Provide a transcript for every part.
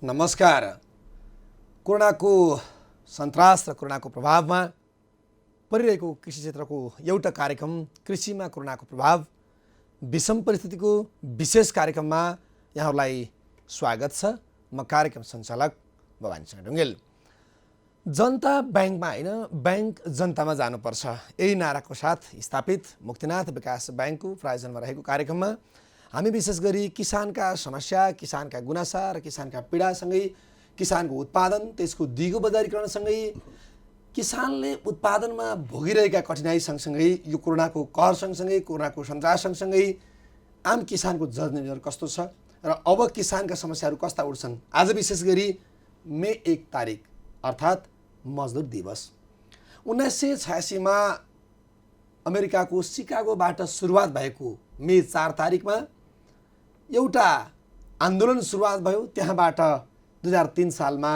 नमस्कार। कोरोनाको सन्तास र कोरोनाको प्रभावमा परिरहेको कृषि क्षेत्रको एउटा कार्यक्रम कृषिमा कोरोनाको प्रभाव विषम परिस्थितिको विशेष कार्यक्रममा यहाँहरूलाई स्वागत छ। म कार्यक्रम सञ्चालक भवानीचन्द्र ढुङ्गेल। जनता ब्याङ्कमा होइन, ब्याङ्क जनतामा जानुपर्छ, यही नाराको साथ स्थापित मुक्तिनाथ विकास ब्याङ्कको प्रायोजनमा रहेको कार्यक्रममा हामी विशेष गरी किसानका समस्या, किसानका गुनासा र किसानका पीडासँगै किसानको उत्पादन, त्यसको दिगो बजारीकरणसँगै किसानले उत्पादनमा भोगिरहेका कठिनाइ सँगसँगै यो कोरोनाको कहर सँगसँगै कोरोनाको सन्तास सँगसँगै आम किसानको जनजीवन कस्तो छ र अब किसानका समस्याहरू कस्ता उठ्छन्। आज विशेष गरी मे 1 तारिक अर्थात् मजदुर दिवस 1986 मा अमेरिकाको सिकागोबाट सुरुवात भएको मे 4 तारिकमा एउटा आन्दोलन सुरुवात भयो। त्यहाँबाट 2003 सालमा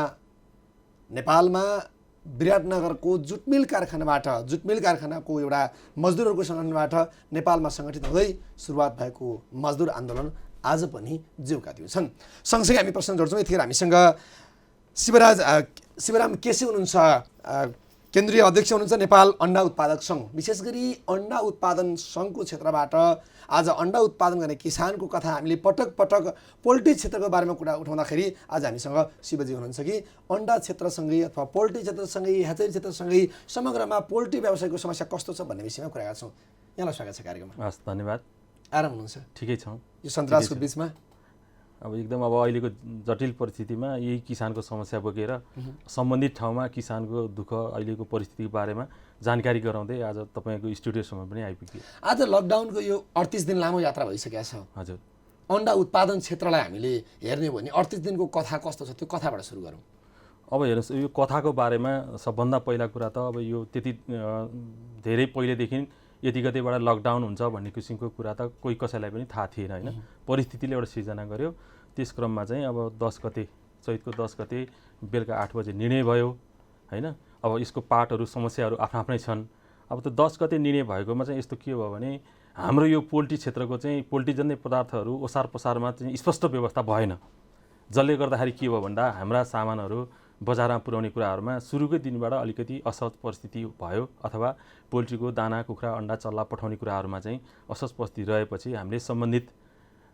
नेपालमा विराटनगरको जुटमिल कारखानाको एउटा मजदुरहरूको सङ्गठनबाट नेपालमा सङ्गठित हुँदै सुरुवात भएको मजदुर आन्दोलन आज पनि जिउका दिउ छन्। सँगसँगै हामी प्रश्न जोड्छौँ। यतिखेर हामीसँग शिवराम केसी हुनुहुन्छ, केन्द्रीय अध्यक्ष हुनुहुन्छ नेपाल अन्डा उत्पादक सङ्घ। विशेष गरी अन्डा उत्पादन सङ्घको क्षेत्रबाट आज अन्डा उत्पादन गर्ने किसानको कथा हामीले पटक पटक पोल्ट्री क्षेत्रको बारेमा कुरा उठाउँदाखेरि आज हामीसँग शिवजी हुनुहुन्छ कि अन्डा क्षेत्रसँगै अथवा पोल्ट्री क्षेत्रसँगै ह्याचरी क्षेत्रसँगै समग्रमा पोल्ट्री व्यवसायको समस्या कस्तो छ भन्ने विषयमा कुरा गर्छौँ। यहाँलाई स्वागत छ कार्यक्रममा। हस्, धन्यवाद। आराम हुनुहुन्छ? ठिकै छौँ। यो सन्तासको बिचमा अब एकदम अहिलेको जटिल परिस्थितिमा यही किसानको समस्या बोकेर सम्बन्धित ठाउँमा किसानको दुःख अहिलेको परिस्थितिको बारेमा जानकारी गराउँदै आज तपाईँको स्टुडियोसम्म पनि आइपुग्यो। आज लकडाउनको यो 38 दिन लामो यात्रा भइसकेको छ। हजुर, अन्डा उत्पादन क्षेत्रलाई हामीले हेर्ने हो भने 38 दिनको कथा कस्तो छ, त्यो कथाबाट सुरु गरौँ। अब हेर्नुहोस्, यो कथाको बारेमा सबभन्दा पहिला कुरा त अब यो त्यति धेरै पहिलेदेखि यति गतेबाट लकडाउन हुन्छ भन्ने किसिमको कुरा त कोही कसैलाई पनि थाहा थिएन होइन। परिस्थितिले एउटा सिर्जना गर्यो। त्यस क्रममा चाहिँ अब 10 गते, चैतको 10 गते बेलुका 8 बजे निर्णय भयो होइन। अब यसको पार्टहरू समस्याहरू आफ्नै छन्। अब त 10 गते निर्णय भएकोमा चाहिँ यस्तो के भयो भने हाम्रो यो पोल्ट्री क्षेत्रको चाहिँ पोल्ट्रीजन्य पदार्थहरू ओसार पसारमा चाहिँ स्पष्ट व्यवस्था भएन। जसले गर्दाखेरि के भयो भन्दा हाम्रा सामानहरू बजारमा पुर्याउने कुराहरूमा सुरुकै दिनबाट अलिकति असहज परिस्थिति भयो, अथवा पोल्ट्रीको दाना, कुखुरा, अन्डा, चल्ला पठाउने कुराहरूमा चाहिँ असहज परिस्थिति रहेपछि हामीले सम्बन्धित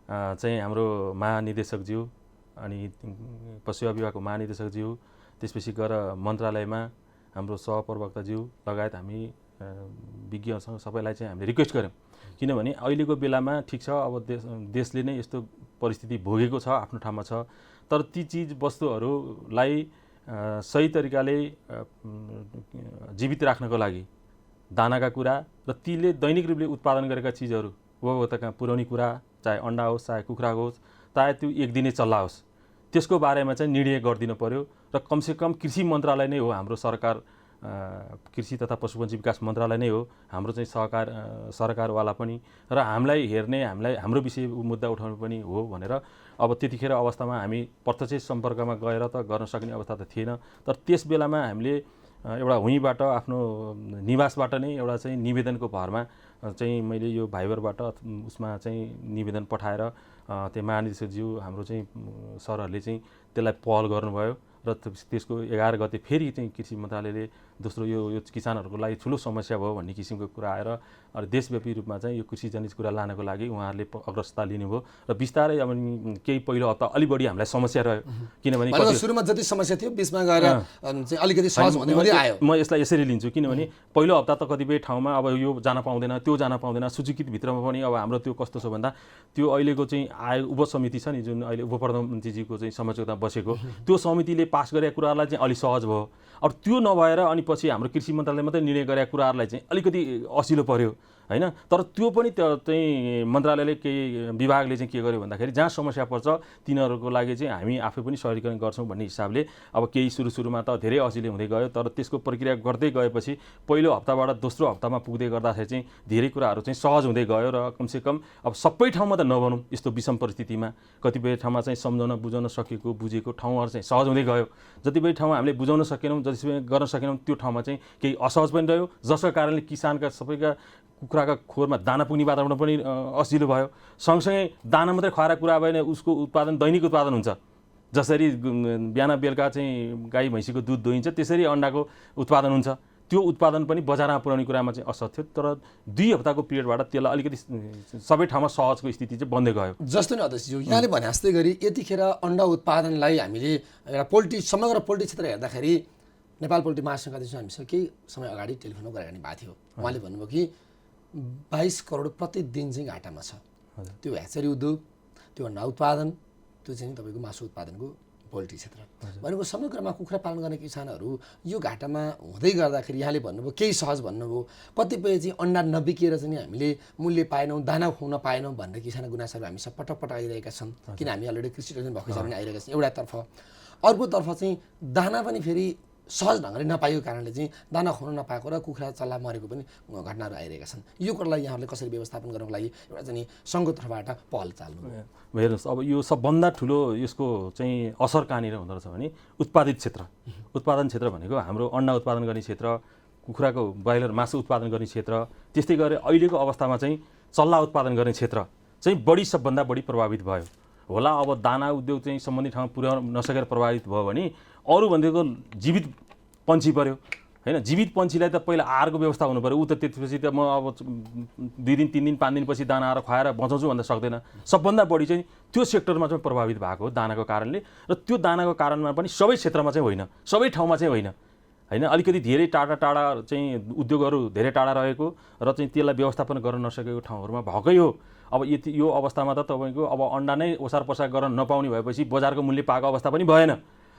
चाहिँ हाम्रो महानिर्देशकज्यू अनि पशु विभागको महानिर्देशकज्यू, त्यसपछि गएर मन्त्रालयमा हाम्रो सहप्रवक्ताज्यू लगायत हामी विज्ञसँग सबैलाई चाहिँ हामीले रिक्वेस्ट गऱ्यौँ। किनभने अहिलेको बेलामा ठिक छ, अब देशले नै यस्तो परिस्थिति भोगेको छ, आफ्नो ठाउँमा छ, तर ती चिज वस्तुहरूलाई सही तरिकाले जीवित राख्नको लागि दानाका कुरा र तीले दैनिक रूपले उत्पादन गरेका चिजहरू उपभोक्ताका पुर्याउने कुरा, चाहे अन्डा होस्, चाहे कुखुरा होस्, चाहे त्यो एक दिने चल्ला होस्, त्यसको बारेमा चाहिँ निर्णय गरिदिनु पर्यो। र कमसेकम कृषि मन्त्रालय नै हो हाम्रो सरकार, कृषि तथा पशुपन्छी विकास मन्त्रालय नै हो हाम्रो चाहिँ सरकारवाला पनि, र हामीलाई हेर्ने, हाम्रो विषय मुद्दा उठाउनु पनि हो भनेर अब त्यतिखेर अवस्थामा हामी प्रत्यक्ष सम्पर्कमा गएर त गर्न सक्ने अवस्था त थिएन। तर त्यस बेलामा हामीले एउटा हुँबाट आफ्नो निवासबाट नै एउटा चाहिँ निवेदनको भरमा चाहिँ मैले यो भाइबरबाट उसमा चाहिँ निवेदन पठाएर त्यो महानिर्देशकज्यू हाम्रो चाहिँ सरहरूले चाहिँ त्यसलाई पहल गर्नुभयो र त्यसको 11 गते फेरि चाहिँ कृषि मन्त्रालयले दोस्रो यो किसानहरूको लागि ठुलो समस्या भयो भन्ने किसिमको कुरा आएर अनि देशव्यापी रूपमा चाहिँ यो कृषिजनित कुरा लानको लागि उहाँहरूले अग्रसरता लिनुभयो र बिस्तारै अब केही पहिलो हप्ता अलि बढी हामीलाई समस्या रह्यो। किनभने सुरुमा जति समस्या थियो बिचमा गएर चाहिँ अलिकति सहज हुँदै आयो। म यसलाई यसरी लिन्छु, किनभने पहिलो हप्ता त कतिपय ठाउँमा अब यो जान पाउँदैन, त्यो जान पाउँदैन, सूचीकृत भित्रमा पनि अब हाम्रो त्यो कस्तो छ भन्दा त्यो अहिलेको चाहिँ आयोग उपसमिति छ नि, जुन अहिले उपप्रधानमन्त्रीजीको चाहिँ संयोजकता बसेको, त्यो समितिले पास गरेका कुराहरूलाई चाहिँ अलि सहज भयो। अब त्यो नभएर अनि पछि हाम्रो कृषि मन्त्रालयले मात्रै निर्णय गरेका कुराहरूलाई चाहिँ अलिकति असिलो पर्यो होइन। तर त्यो पनि चाहिँ मन्त्रालयले केही विभागले चाहिँ के गर्यो भन्दाखेरि जहाँ समस्या पर्छ तिनीहरूको लागि चाहिँ हामी आफै पनि सहरीकरण गर्छौँ भन्ने हिसाबले अब केही सुरुमा त धेरै असिलो हुँदै गयो। तर त्यसको प्रक्रिया गर्दै गएपछि पहिलो हप्ताबाट दोस्रो हप्तामा पुग्दै गर्दाखेरि चाहिँ धेरै कुराहरू चाहिँ सहज हुँदै गयो र कमसेकम अब सबै ठाउँमा त नभनौँ, यस्तो विषम परिस्थितिमा कतिपय ठाउँमा चाहिँ सम्झाउन बुझाउन बुझेको ठाउँहरू चाहिँ सहज हुँदै गयो। जतिपय ठाउँमा हामीले बुझाउन सकेनौँ, जतिपय गर्न सकेनौँ त्यो ठाउँमा चाहिँ केही असहज पनि रह्यो, जसका कारणले किसानका सबैका कुखुराका खोरमा दाना पुग्ने वातावरण पनि असिलो भयो। सँगसँगै दाना मात्रै खुवाएर कुरा भएन, उसको उत्पादन दैनिक उत्पादन हुन्छ। जसरी बिहान बेलुका चाहिँ गाई भैँसीको दुध दोहिन्छ त्यसरी अन्डाको उत्पादन हुन्छ। त्यो उत्पादन पनि बजारमा पुर्याउने कुरामा चाहिँ असर थियो। तर 2 हप्ताको पिरियडबाट त्यसलाई अलिकति सबै ठाउँमा सहजको स्थिति चाहिँ बन्दै गयो। जस्तो नि अध्यक्षज्यू यहाँले भने जस्तै गरी यतिखेर अन्डा उत्पादनलाई हामीले एउटा समग्र पोल्ट्री क्षेत्र हेर्दाखेरि नेपाल पोल्ट्री महासङ्घका अध्यक्ष हामीसँग केही समय अगाडि टेलिफोनमा कुराकानी भएको थियो। उहाँले भन्नुभयो कि 22 करोड प्रतिदिन चाहिँ घाटामा छ। त्यो ह्याचरी उद्योग, त्यो अन्डा उत्पादन, त्यो चाहिँ तपाईँको मासु उत्पादनको पोल्ट्री क्षेत्र भनेको समग्रमा कुखुरा पालन गर्ने किसानहरू यो घाटामा हुँदै गर्दाखेरि यहाँले भन्नुभयो केही सहज भन्नुभयो, कतिपय चाहिँ अन्डा नबिकेर चाहिँ हामीले मूल्य पाएनौँ, दाना खुवाउन पाएनौँ भनेर किसान गुनासोहरू हामीसँग पटक पटक आइरहेका छन्। किन हामी अलरेडी कृषि टेक्नोलोजी भएको हिसाबले आइरहेका छौँ एउटातर्फ। अर्कोतर्फ चाहिँ दाना पनि फेरि सहज ढङ्गले नपाएको कारणले चाहिँ दाना खुवाउन नपाएको र कुखुरा चल्ला मरेको पनि घटनाहरू आइरहेका छन्। यो कुरालाई यहाँहरूले कसरी व्यवस्थापन गर्नको लागि एउटा चाहिँ सङ्घको तर्फबाट पहल चाल्नु? हेर्नुहोस्, अब यो सबभन्दा ठुलो यसको चाहिँ असर कहाँनिर हुँदो रहेछ भने उत्पादित क्षेत्र। उत्पादन क्षेत्र भनेको हाम्रो अन्डा उत्पादन गर्ने क्षेत्र, कुखुराको ब्रोइलर मासु उत्पादन गर्ने क्षेत्र, त्यस्तै गरी अहिलेको अवस्थामा चाहिँ चल्ला उत्पादन गर्ने क्षेत्र चाहिँ सबभन्दा बढी प्रभावित भयो होला। अब दाना उद्योग चाहिँ सम्बन्धित ठाउँमा पुर्याउन नसकेर प्रभावित भयो भने अरू भनेको जीवित पन्छी पर्यो हैन। जीवित पन्छीलाई त पहिला आहारको व्यवस्था हुनु पर्यो। ऊ त त्यसपछि त म अब 2 दिन 3 दिन 5 दिनपछि दाना आएर खुवाएर बचाउँछु भन्दा सक्दैन। सबभन्दा बढी चाहिँ त्यो सेक्टरमा चाहिँ प्रभावित भएको हो दानाको कारणले। र त्यो दानाको कारणमा पनि सबै क्षेत्रमा चाहिँ होइन, सबै ठाउँमा चाहिँ होइन हैन। अलिकति धेरै टाढा टाढा चाहिँ उद्योगहरू धेरै टाढा रहेको र चाहिँ त्यसलाई व्यवस्थापन गर्न नसकेको ठाउँहरूमा भएकै हो। अब यो अवस्थामा त तपाईँको अब अन्डा नै ओसार पसार गर्न नपाउने भएपछि बजारको मूल्य पाएको अवस्था पनि भएन।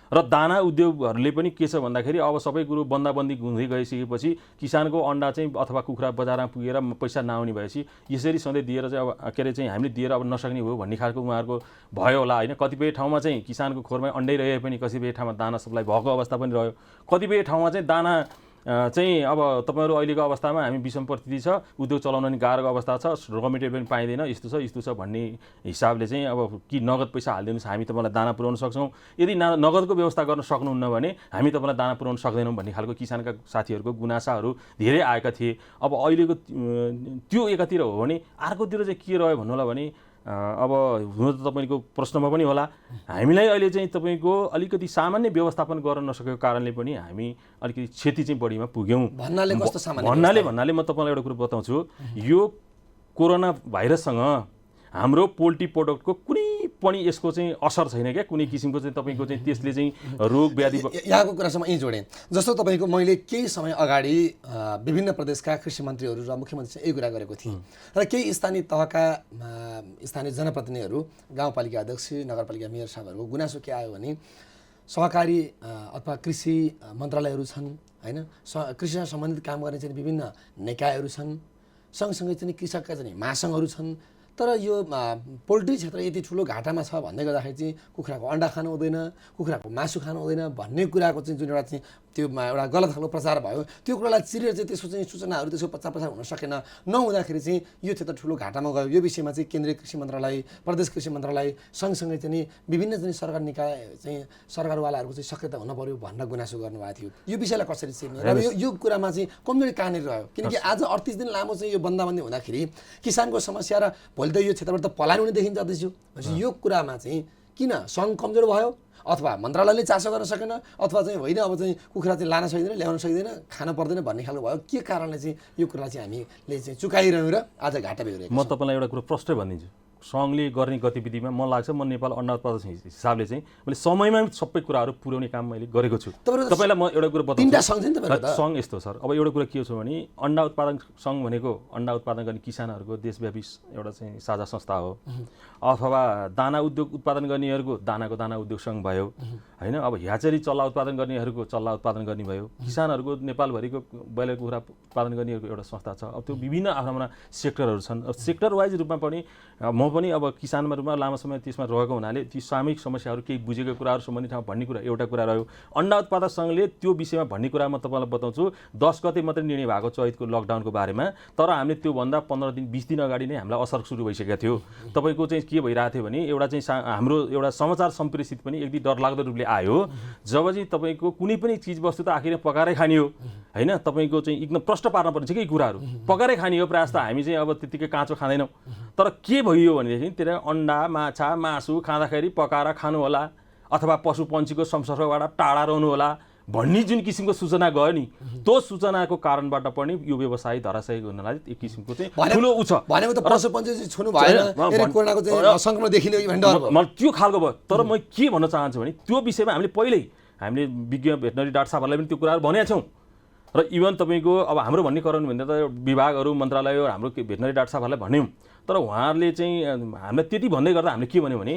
र दाना उद्योगहरूले पनि के छ भन्दाखेरि अब सबै कुरो बन्दाबन्दी हुँदै गइसकेपछि किसानको अन्डा चाहिँ अथवा कुखुरा बजारमा पुगेर पैसा नआउने भएपछि यसरी सधैँ दिएर चाहिँ अब के अरे चाहिँ हामीले दिएर अब नसक्ने हो भन्ने खालको उहाँहरूको भयो होला हैन। कतिपय ठाउँमा चाहिँ किसानको खोरमा अन्डै रहे पनि कतिपय ठाउँमा दाना सप्लाई भएको अवस्था पनि रह्यो। कतिपय ठाउँमा चाहिँ दाना चाहिँ अब तपाईँहरू अहिलेको अवस्थामा हामी विषम परिस्थिति छ, उद्योग चलाउन नि गाह्रो अवस्था छ, र मेटेरियल पनि पाइँदैन, यस्तो छ भन्ने हिसाबले चाहिँ अब कि नगद पैसा हालिदिनुहोस् हामी तपाईँलाई दाना पुर्याउन सक्छौँ, यदि नगदको व्यवस्था गर्न सक्नुहुन्न भने हामी तपाईँलाई दाना पुर्याउन सक्दैनौँ भन्ने खालको किसानका साथीहरूको गुनासाहरू धेरै आएका थिए। अब अहिलेको त्यो एकातिर हो भने अर्कोतिर चाहिँ के रह्यो भन्नु होला भने अब हुन त तपाईँको प्रश्नमा पनि होला, हामीलाई अहिले चाहिँ तपाईँको अलिकति सामान्य व्यवस्थापन गर्न नसकेको कारणले पनि हामी अलिकति क्षति चाहिँ बढीमा पुग्यौँ। भन्नाले म तपाईँलाई एउटा कुरो बताउँछु, यो कोरोना भाइरससँग हाम्रो पोल्ट्री प्रोडक्टको कुनै पनि यसको चाहिँ असर छैन क्या, कुनै किसिमको चाहिँ तपाईँको चाहिँ त्यसले चाहिँ रोग व्याधि। यहाँको कुरासँग यहीँ जोडेँ। जस्तो तपाईँको मैले केही समय अगाडि विभिन्न प्रदेशका कृषि मन्त्रीहरू र मुख्यमन्त्रीसँग यही कुरा गरेको थिएँ र केही स्थानीय तहका स्थानीय जनप्रतिनिधिहरू, गाउँपालिका अध्यक्ष, नगरपालिका मेयर साहबहरूको गुनासो के आयो भने सहकारी अथवा कृषि मन्त्रालयहरू छन् हैन, कृषिसँग सम्बन्धित काम गर्ने चाहिँ विभिन्न निकायहरू छन्, सँगसँगै चाहिँ कृषकका चाहिँ महासङ्घहरू छन्। तर यो पोल्ट्री क्षेत्र यति ठुलो घाटामा छ भन्दै गर्दाखेरि चाहिँ कुखुराको अन्डा खानु हुँदैन, कुखुराको मासु खानु हुँदैन भन्ने कुराको चाहिँ जुन एउटा चाहिँ त्यो एउटा गलत खालको प्रचार भयो, त्यो कुरालाई चिरेर चाहिँ त्यसको चाहिँ सूचनाहरू त्यसको प्रचार प्रसार हुन सकेन। नहुँदाखेरि चाहिँ यो क्षेत्र ठुलो घाटामा गयो। यो विषयमा चाहिँ केन्द्रीय कृषि मन्त्रालय, प्रदेश कृषि मन्त्रालय सँगसँगै चाहिँ विभिन्न चाहिँ सरकार निकाय चाहिँ सरकारवालाहरूको चाहिँ सक्रियता हुन पर्यो भनेर गुनासो गर्नुभएको थियो। यो विषयलाई कसरी चिर्ने र यो कुरामा चाहिँ कमजोरी कहाँनिर रह्यो? किनकि आज 38 दिन लामो चाहिँ यो बन्दाबन्दी हुँदाखेरि किसानको समस्या र भोलि त यो क्षेत्रबाट त पलायन हुने देखिन्छ अध्यक्ष। यो कुरामा चाहिँ किन सङ्घ कमजोर भयो अथवा मन्त्रालयले चासो गर्न सकेन अथवा चाहिँ होइन अब चाहिँ कुखुरा चाहिँ लान सकिँदैन, ल्याउन सकिँदैन, खान पर्दैन भन्ने खालको भयो? के कारणले चाहिँ यो कुरा चाहिँ हामीले चाहिँ चुकाइरह्यौँ र आज घाटा बेहोरेको? म तपाईँलाई एउटा कुरो प्रष्टै भनिदिन्छु, सङ्घले गर्ने गतिविधिमा मलाई लाग्छ म नेपाल अन्डा उत्पादक हिसाबले चाहिँ मैले समयमा सबै कुराहरू पुर्याउने काम मैले गरेको छु। तपाईँलाई म एउटा कुरो बताउँछु, सङ्घ यस्तो सर, अब एउटा कुरा के छ भने अन्डा उत्पादन सङ्घ भनेको अन्डा उत्पादन गर्ने किसानहरूको देशव्यापी एउटा चाहिँ साझा संस्था हो, अथवा दाना उद्योग उत्पादन गर्नेहरूको दाना उद्योग सङ्घ भयो हैन। अब ह्याचरी चल्ला उत्पादन गर्नेहरूको चल्ला उत्पादन गर्ने भयो, किसानहरूको नेपालभरिको ब्रोइलर कुखुरा उत्पादन गर्नेहरूको एउटा संस्था छ। अब त्यो विभिन्न आफ्ना सेक्टरहरू छन्। सेक्टर वाइज रूपमा पनि म पनि अब किसानमा रूपमा लामो समय त्यसमा रहेको हुनाले ती सामूहिक समस्याहरू केही बुझेको कुराहरू सम्बन्धित ठाउँ भन्ने कुरा एउटा कुरा रह्यो। अन्डा उत्पादक सङ्घले त्यो विषयमा भन्ने कुरा म तपाईँलाई बताउँछु, 10 गते मात्रै निर्णय भएको चैतको लकडाउनको बारेमा, तर हामीले त्योभन्दा 15 दिन 20 दिन अगाडि नै हामीलाई असर सुरु भइसकेको थियो। तपाईँको चाहिँ के भइरहेको थियो भने एउटा चाहिँ हाम्रो एउटा समाचार सम्प्रेषित पनि एकदम डरलाग्दो रूपले आयो जब चाहिँ तपाईँको कुनै पनि चिजवस्तु त आखिर पकाएरै खाने हो हैन। तपाईँको चाहिँ एकदम प्रश्न पार्न पर्ने केही कुराहरू पकाएरै खाने हो, प्रायः त हामी चाहिँ अब त्यतिकै काँचो खाँदैनौँ। तर के भयो भनेदेखि त्यसलाई अन्डा माछा मासु खाँदाखेरि पकाएर खानु होला अथवा पशुपन्छीको संसर्गबाट टाढा रहनु होला भन्ने जुन किसिमको सूचना गयो नि त्यो सूचनाको कारणबाट पनि यो व्यवसाय धराशायी गर्नलाई एक किसिमको चाहिँ ठुलो उ छ। भनेको त पशुपन्छी चाहिँ छुनु भएन, कोरोनाको चाहिँ संक्रमण देखिने भन्ने डर भयो। मलाई त्यो खालको भयो। तर म के भन्न चाहन्छु भने त्यो विषयमा हामीले विज्ञ भेटनरी डाक्टर साहबहरूलाई पनि त्यो कुराहरू भनेका छौँ र इभन तपाईँको अब हाम्रो भन्ने कारण भन्दा त विभागहरू मन्त्रालय हाम्रो भेटनरी डाक्टर साहबहरूलाई भन्यौँ, तर उहाँहरूले चाहिँ हामीलाई त्यति भन्दै गर्दा हामीले के भन्यो भने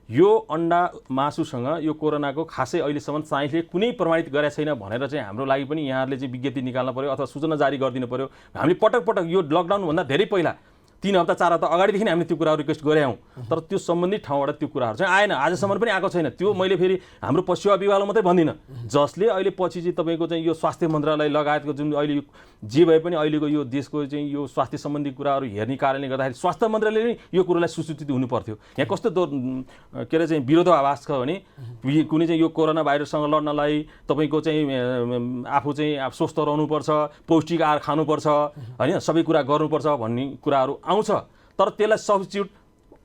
यो अन्डा मासुसँग यो कोरोनाको खासै अहिलेसम्म साइन्सले कुनै प्रमाणित गरेका छैन भनेर चाहिँ हाम्रो लागि पनि यहाँहरूले चाहिँ विज्ञप्ति निकाल्न पर्यो अथवा सूचना जारी गरिदिनु पर्यो। हामीले पटक पटक यो लकडाउनभन्दा धेरै पहिला 3 हप्ता 4 हप्ता अगाडिदेखि हामीले त्यो कुराहरू रिक्वेस्ट गरेँ, तर त्यो सम्बन्धित ठाउँबाट त्यो कुराहरू चाहिँ आएन, आजसम्म पनि आएको छैन। त्यो मैले फेरि हाम्रो पशु विभागलाई मात्रै भन्दिनँ, जसले अहिले पछि चाहिँ तपाईँको चाहिँ यो स्वास्थ्य मन्त्रालय लगायतको जुन अहिले जे भए पनि अहिलेको यो देशको चाहिँ यो स्वास्थ्य सम्बन्धी कुराहरू हेर्ने कारणले गर्दाखेरि स्वास्थ्य मन्त्रालयले नै यो कुरालाई सुसूचित हुनु पर्थ्यो। यहाँ कस्तो के अरे चाहिँ विरोधाभास छ भने कुनै चाहिँ यो कोरोना भाइरससँग लड्नलाई तपाईँको चाहिँ आफू चाहिँ स्वस्थ रहनुपर्छ, पौष्टिक आहार खानुपर्छ, होइन, सबै कुरा गर्नुपर्छ भन्ने कुराहरू आउँछ। तर त्यसलाई सब्स्टिट्युट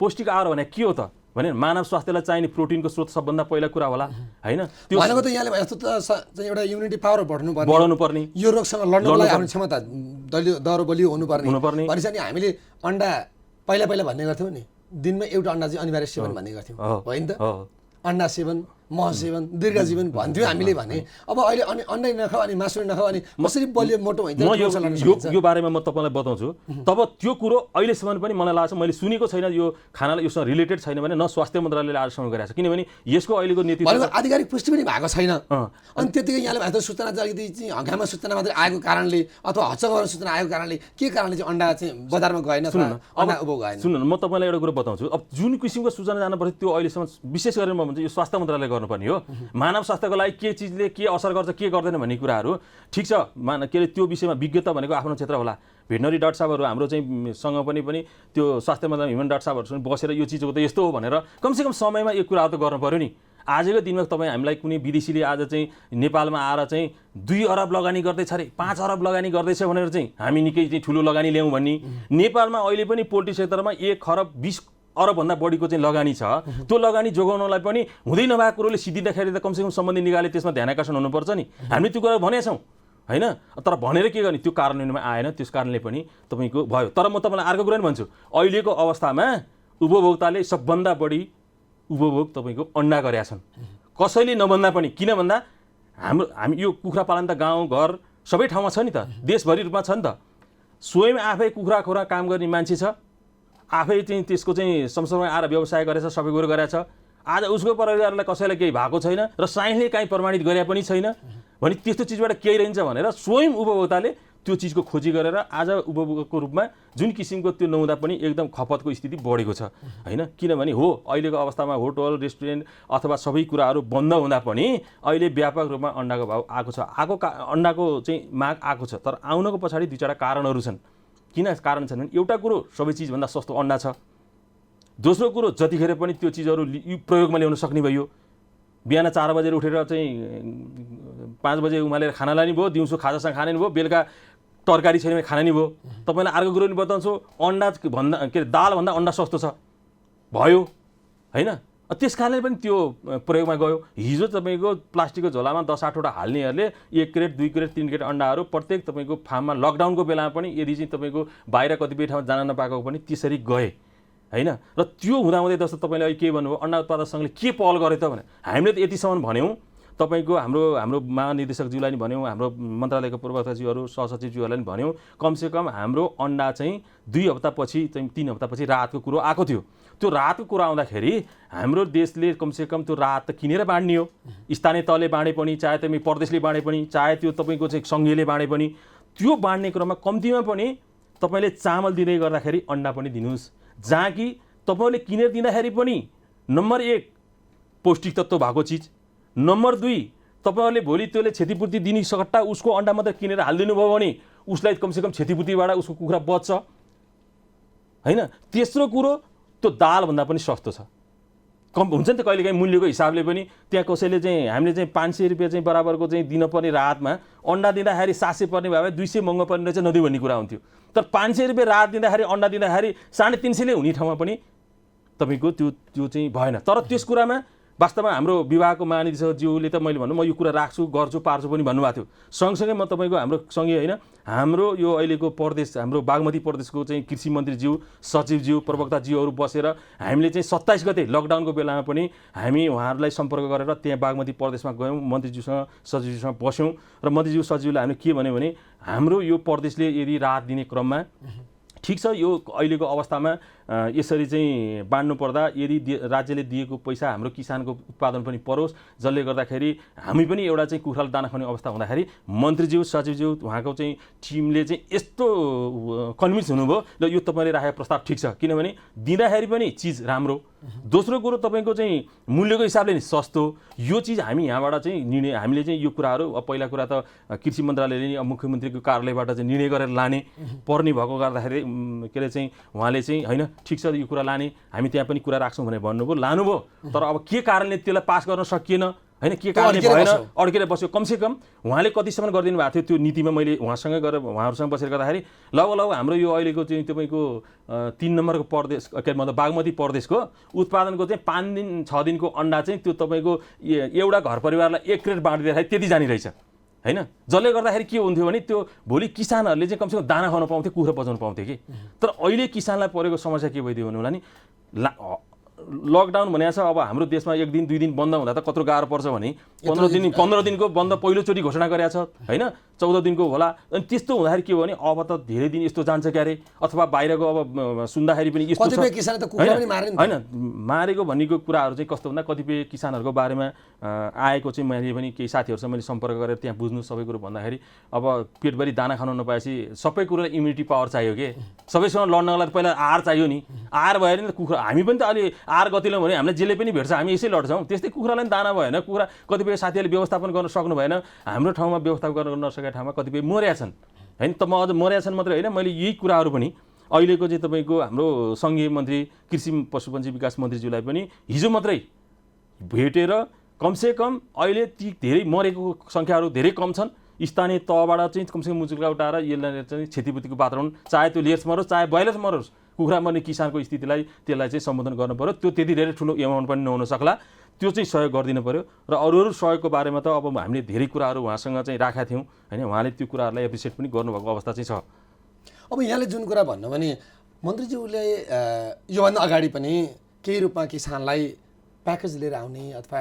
पौष्टिक आहार भने के हो त भने मानव स्वास्थ्यलाई चाहिने प्रोटिनको स्रोत सबभन्दा पहिला कुरा होला, होइन। त्यो भनेको त यहाँले यस्तो त एउटा इम्युनिटी पावर बढाउनु पर्ने, यो रोगसँग लड्नको लागि आफ्नो क्षमता दरो बलियो हुनुपर्ने भनेपछि नि हामीले अन्डा पहिला भन्ने गर्थ्यौँ नि, दिनमा एउटा अन्डा चाहिँ अनिवार्य सेवन भन्ने गर्थ्यौँ, होइन त? अन्डा सेवन, मह सेवन, दीर्घ जीवन भन्थ्यो हामीले भने। अब अहिले अन्डै नखाऊ अनि मासु नखाऊ अनि कसरी बलियो मोटो हुन्छ? यो बारेमा म तपाईँलाई बताउँछु। तब त्यो कुरो अहिलेसम्म पनि मलाई लाग्छ मैले सुनेको छैन, यो खानालाई योसँग रिलेटेड छैन भने न स्वास्थ्य मन्त्रालयले आजसम्म गरेको छ, किनभने यसको अहिलेको नेतृत्व आधिकारिक पुष्टि पनि भएको छैन। अनि त्यतिकै यहाँले भएको सूचना चाहिँ हँगामा सूचना मात्रै आएको कारणले अथवा हच्चगएर सूचना आएको कारणले के कारणले चाहिँ अन्डा चाहिँ बजारमा गएन, अन्डा उभो गएन? सुन्नु न, म तपाईँलाई एउटा कुरो बताउँछु। अब जुन किसिमको सूचना जानुपर्छ त्यो अहिलेसम्म विशेष गरेर म भन्छु यो स्वास्थ्य मन्त्रालयले गर्नुपर्ने हो। मानव स्वास्थ्यको लागि के चिजले के असर गर्छ के गर्दैन भन्ने कुराहरू ठिक छ, के अरे त्यो विषयमा विज्ञता भनेको आफ्नो क्षेत्र होला। भेटनरी डाक्टर साहबहरू हाम्रो चाहिँ सँग पनि त्यो स्वास्थ्य मन्त्रालय ह्युमन डाक्टर साहबहरूसँग बसेर यो चिजको त यस्तो हो भनेर कमसेकम समयमा यो कुराहरू त गर्नु पर्यो नि। आजको दिनमा तपाईँ हामीलाई कुनै विदेशीले आज चाहिँ नेपालमा आएर चाहिँ 2 अरब लगानी गर्दैछ अरे, 5 अरब लगानी गर्दैछ भनेर चाहिँ हामी निकै चाहिँ ठुलो लगानी ल्याउँ भन्ने। नेपालमा अहिले पनि पोल्ट्री क्षेत्रमा 1 खरब 20 अरबभन्दा बढीको चाहिँ लगानी छ। त्यो लगानी जोगाउनलाई पनि हुँदै नभएको कुरोले सिद्धिँदाखेरि त कमसेकम सम्बन्धी निकायले त्यसमा ध्यान आकर्षण हुनुपर्छ नि। हामीले त्यो कुरा भनेका छौँ, होइन? तर भनेर के गर्ने, त्यो कार्यान्वयनमा आएन, त्यस कारणले पनि तपाईँको भयो। तर म तपाईँलाई अर्को कुरा पनि भन्छु, अहिलेको अवस्थामा उपभोक्ताले सबभन्दा बढी उपभोग तपाईँको अन्डा गरेका छन्, कसैले नभन्दा पनि। किन भन्दा हामी यो कुखुरा पालन त गाउँ घर सबै ठाउँमा छ नि त, देशभरि रूपमा छ नि त। स्वयं आफै कुखुरा काम गर्ने मान्छे छ, आफै चाहिँ त्यसको चाहिँ संसर्गमा आएर व्यवसाय गरेछ, सबै कुरो गरेछ। आज उसको परिवारलाई कसैलाई केही भएको छैन र साइन्सले काहीँ प्रमाणित गरे पनि छैन भने त्यस्तो चिजबाट केही रहन्छ भनेर स्वयं उपभोक्ताले त्यो चिजको खोजी गरेर आज उपभोगको रूपमा जुन किसिमको त्यो नहुँदा पनि एकदम खपतको स्थिति बढेको छ, होइन? किनभने हो अहिलेको अवस्थामा होटल रेस्टुरेन्ट अथवा सबै कुराहरू बन्द हुँदा पनि अहिले व्यापक रूपमा अन्डाको भाव आएको छ, अन्डाको चाहिँ माग आएको छ। तर आउनको पछाडि 2-4 कारणहरू छन्। किन कारण छन् भने एउटा कुरो सबै चिजभन्दा सस्तो अन्डा छ, दोस्रो कुरो जतिखेर पनि त्यो चिजहरू प्रयोगमा ल्याउन सक्ने भयो। बिहान 4 बजेर उठेर चाहिँ 5 बजे उमालेर खाना लाने भयो, दिउँसो खाजासँग खाने भयो, बेलुका तरकारी छैन भने खाना नि भयो। तपाईँलाई अर्को कुरो पनि बताउँछु, अन्डा भन्दा के अरे दालभन्दा अन्डा सस्तो छ भयो, होइन? त्यस कारणले पनि त्यो प्रयोगमा गयो। हिजो तपाईँको प्लास्टिकको झोलामा 10-8 वटा हाल्नेहरूले 1 क्रेट 2 क्रेट 3 क्रेट अन्डाहरू प्रत्येक तपाईँको फार्ममा लकडाउनको बेलामा पनि यदि चाहिँ तपाईँको बाहिर कतिपय ठाउँमा जान नपाएको पनि त्यसरी गए, होइन? र त्यो हुँदाहुँदै जस्तो तपाईँले अहिले के भन्नुभयो, अन्डा उत्पादक सङ्घले के पहल गरे त भने हामीले त यतिसम्म भन्यौँ, तपाईँको हाम्रो महानिर्देशकज्यूलाई नि भन्यौँ, हाम्रो मन्त्रालयको प्रवक्ताज्यूहरू सहसचिवज्यूहरूलाई नि भन्यौँ, कमसेकम हाम्रो अन्डा चाहिँ 2 हप्तापछि 3 हप्तापछि राहतको कुरो आएको थियो। त्यो राहतको कुरो आउँदाखेरि हाम्रो देशले कमसेकम त्यो राहत त किनेर बाँड्ने हो, स्थानीय तहले बाँडे पनि, चाहे तपाईँ प्रदेशले बाँडे पनि, चाहे त्यो तपाईँको चाहिँ सङ्घीयले बाँडे पनि, त्यो बाँड्ने क्रममा कम्तीमा पनि तपाईँले चामल दिँदै गर्दाखेरि अन्डा पनि दिनुहोस्, जहाँ कि तपाईँले किनेर दिँदाखेरि पनि नम्बर 1 पौष्टिक तत्त्व भएको चिज, नम्बर 2 तपाईँहरूले भोलि त्यसले क्षतिपूर्ति दिने सट्टा उसको अन्डा मात्रै किनेर हालिदिनु भयो भने उसलाई कमसेकम क्षतिपूर्तिबाट उसको कुखुरा बच्छ, होइन? तेस्रो कुरो त्यो दालभन्दा पनि सस्तो छ, कम हुन्छ नि त कहिलेकाहीँ मूल्यको हिसाबले पनि। त्यहाँ कसैले चाहिँ हामीले चाहिँ 500 रुपियाँ चाहिँ बराबरको चाहिँ दिनुपर्ने राहतमा अन्डा दिँदाखेरि 700 पर्ने भए 200 महँगो पर्ने रहेछ नदियो भन्ने कुरा हुन्थ्यो। तर 500 रुपियाँ राहत दिँदाखेरि अन्डा दिँदाखेरि 350 हुने ठाउँमा पनि तपाईँको त्यो चाहिँ भएन। तर त्यस कुरामा वास्तवमा हाम्रो विभागको महानिर्देशकज्यूले त मैले भन्नु म यो कुरा राख्छु गर्छु पार्छु पनि भन्नुभएको थियो। सँगसँगै म तपाईँको हाम्रो सँगै होइन हाम्रो यो अहिलेको प्रदेश हाम्रो बागमती प्रदेशको चाहिँ कृषि मन्त्रीज्यू सचिवज्यू प्रवक्ताज्यूहरू बसेर हामीले चाहिँ 27 गते लकडाउनको बेलामा पनि हामी उहाँहरूलाई सम्पर्क गरेर त्यहाँ बागमती प्रदेशमा गयौँ, मन्त्रीज्यूसँग सचिवज्यूसँग बस्यौँ र मन्त्रीज्यू सचिवले हामीले के भन्यो भने हाम्रो यो प्रदेशले यदि राहत दिने क्रममा ठिक छ यो अहिलेको अवस्थामा यसरी चाहिँ बाँड्नु पर्दा यदि राज्यले दिएको पैसा हाम्रो किसानको उत्पादन पनि परोस्, जसले गर्दाखेरि हामी पनि एउटा चाहिँ कुखुराले दाना खुवाउने अवस्था हुँदाखेरि मन्त्रीज्यू सचिवज्यू उहाँको चाहिँ टिमले चाहिँ यस्तो कन्भिन्स हुनुभयो र यो तपाईँले राखेको प्रस्ताव ठिक छ, किनभने दिँदाखेरि पनि चिज राम्रो, दोस्रो कुरो तपाईँको चाहिँ मूल्यको हिसाबले नि सस्तो। यो चिज हामी यहाँबाट चाहिँ निर्णय हामीले चाहिँ यो कुराहरू पहिला कुरा त कृषि मन्त्रालयले नि मुख्यमन्त्रीको कार्यालयबाट चाहिँ निर्णय गरेर लाने पर्ने भएको गर्दाखेरि के अरे चाहिँ उहाँले चाहिँ होइन ठिक छ यो कुरा लाने हामी त्यहाँ पनि कुरा राख्छौँ भनेर भन्नुभयो, लानुभयो। तर अब के कारणले त्यसलाई पास गर्न सकिएन होइन, के कारणले भएन, अड्केर बस्यो। कमसेकम उहाँले कतिसम्म गरिदिनु भएको थियो त्यो नीतिमा मैले उहाँसँग गएर उहाँहरूसँग बसेर गर्दाखेरि लगभग हाम्रो यो अहिलेको चाहिँ तपाईँको 3 नम्बरको प्रदेश के मतलब बागमती प्रदेशको उत्पादनको चाहिँ 5 दिन 6 दिनको अन्डा चाहिँ त्यो तपाईँको एउटा घर परिवारलाई 1 क्रेट बाँडिदिँदाखेरि त्यति जाने रहेछ होइन। जसले गर्दाखेरि के हुन्थ्यो भने त्यो भोलि किसानहरूले चाहिँ कमसेकम दाना खुवाउन पाउँथे, कुखुरा बचाउन पाउँथे कि। तर अहिले किसानलाई परेको समस्या के भइदियो भने होला नि लकडाउन भनेको छ अब हाम्रो देशमा 1 दिन 2 दिन बन्द हुँदा त कत्रो गाह्रो पर्छ भने 15 दिनको बन्द पहिलोचोटि घोषणा गरेको छ होइन, 14 दिनको होला। अनि त्यस्तो हुँदाखेरि के हो भने अब त धेरै दिन यस्तो जान्छ क्यारे अथवा बाहिरको अब सुन्दाखेरि पनि यस्तो छ होइन मारेको भन्नेको कुराहरू चाहिँ कस्तो भन्दा कतिपय किसानहरूको बारेमा आएको चाहिँ मैले पनि केही साथीहरूसँग मैले सम्पर्क गरेर त्यहाँ बुझ्नु सबै कुरो भन्दाखेरि अब पेटभरि दाना खानु नपाएपछि सबै कुरोलाई इम्युनिटी पावर चाहियो कि, सबैसँग लड्नको लागि पहिला आहार चाहियो नि, आहार भएर नि त कुखुरा हामी पनि त अलि आहार गतिलो भने हामीलाई जसले पनि भेट्छ हामी यसै लड्छौँ, त्यस्तै कुखुरालाई दाना भएन, कुखुरा कतिपय साथीहरूले व्यवस्थापन गर्न सक्नु भएन, हाम्रो ठाउँमा व्यवस्थापन गर्न नसकेको ठाउँमा कतिपय मर्या छन् होइन। त म अझ मर्या छन् मात्रै होइन, मैले यही कुराहरू पनि अहिलेको चाहिँ तपाईँको हाम्रो सङ्घीय मन्त्री कृषि पशुपन्छी विकास मन्त्रीज्यूलाई पनि हिजो मात्रै भेटेर कमसेकम अहिले ती धेरै मरेको सङ्ख्याहरू धेरै कम छन्, स्थानीय तहबाट चाहिँ कमसेकम मुचुल्का उठाएर यसलाई चाहिँ क्षतिपूर्तिको वातावरण चाहे त्यो लेयर्स मरोस् चाहे ब्रोइलर मरोस् कुखुरा मर्ने किसानको स्थितिलाई त्यसलाई चाहिँ सम्बोधन गर्नु पर्यो। त्यो त्यति धेरै ठुलो एमाउन्ट पनि नहुन सक्ला, त्यो चाहिँ सहयोग गरिदिनु पर्यो। र अरू सहयोगको बारेमा त अब हामीले धेरै कुराहरू उहाँसँग चाहिँ राखेका थियौँ होइन, उहाँले त्यो कुराहरूलाई एप्रिसिएट पनि गर्नुभएको अवस्था चाहिँ छ। अब यहाँले जुन कुरा भन्नु भने मन्त्रीज्यूले योभन्दा अगाडि पनि केही रूपमा किसानलाई प्याकेज लिएर आउने अथवा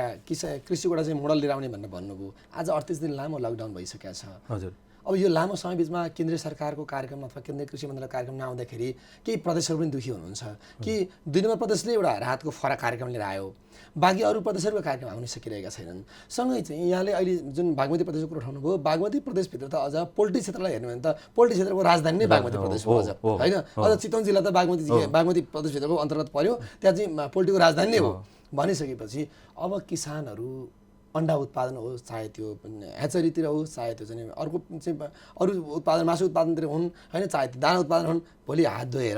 कृषिबाट चाहिँ मोडल लिएर आउने भनेर भन्नुभयो। आज 38 दिन लामो लकडाउन भइसकेको छ। हजुर, अब यो लामो समयबिचमा केन्द्रीय सरकारको कार्यक्रम अथवा केन्द्रीय कृषि मन्त्रालयको कार्यक्रम नआउँदाखेरि केही प्रदेशहरू पनि दुखी हुनुहुन्छ कि 2 नम्बर प्रदेशले एउटा राहतको फरक कार्यक्रम लिएर आयो, बाँकी अरू प्रदेशहरूको कार्यक्रम आउन सकिरहेका छैनन्। सँगै चाहिँ यहाँले अहिले जुन बागमती प्रदेशको कुरा उठाउनु भयो, बागमती प्रदेशभित्र त अझ पोल्ट्री क्षेत्रलाई हेर्नु भने त पोल्ट्री क्षेत्रको राजधानी नै बागमती प्रदेश हो अझ होइन। अझ चितवन जिल्ला त बागमती प्रदेशभित्रको अन्तर्गत पर्यो, त्यहाँ चाहिँ पोल्ट्रीको राजधानी नै हो भनिसकेपछि अब किसानहरू अन्डा उत्पादन होस् चाहे त्यो ह्याचरीतिर होस् चाहे त्यो चाहिँ अर्को चाहिँ अरू उत्पादन मासु उत्पादनतिर हुन् होइन, चाहे त्यो दाना उत्पादन हुन्, भोलि हात धोएर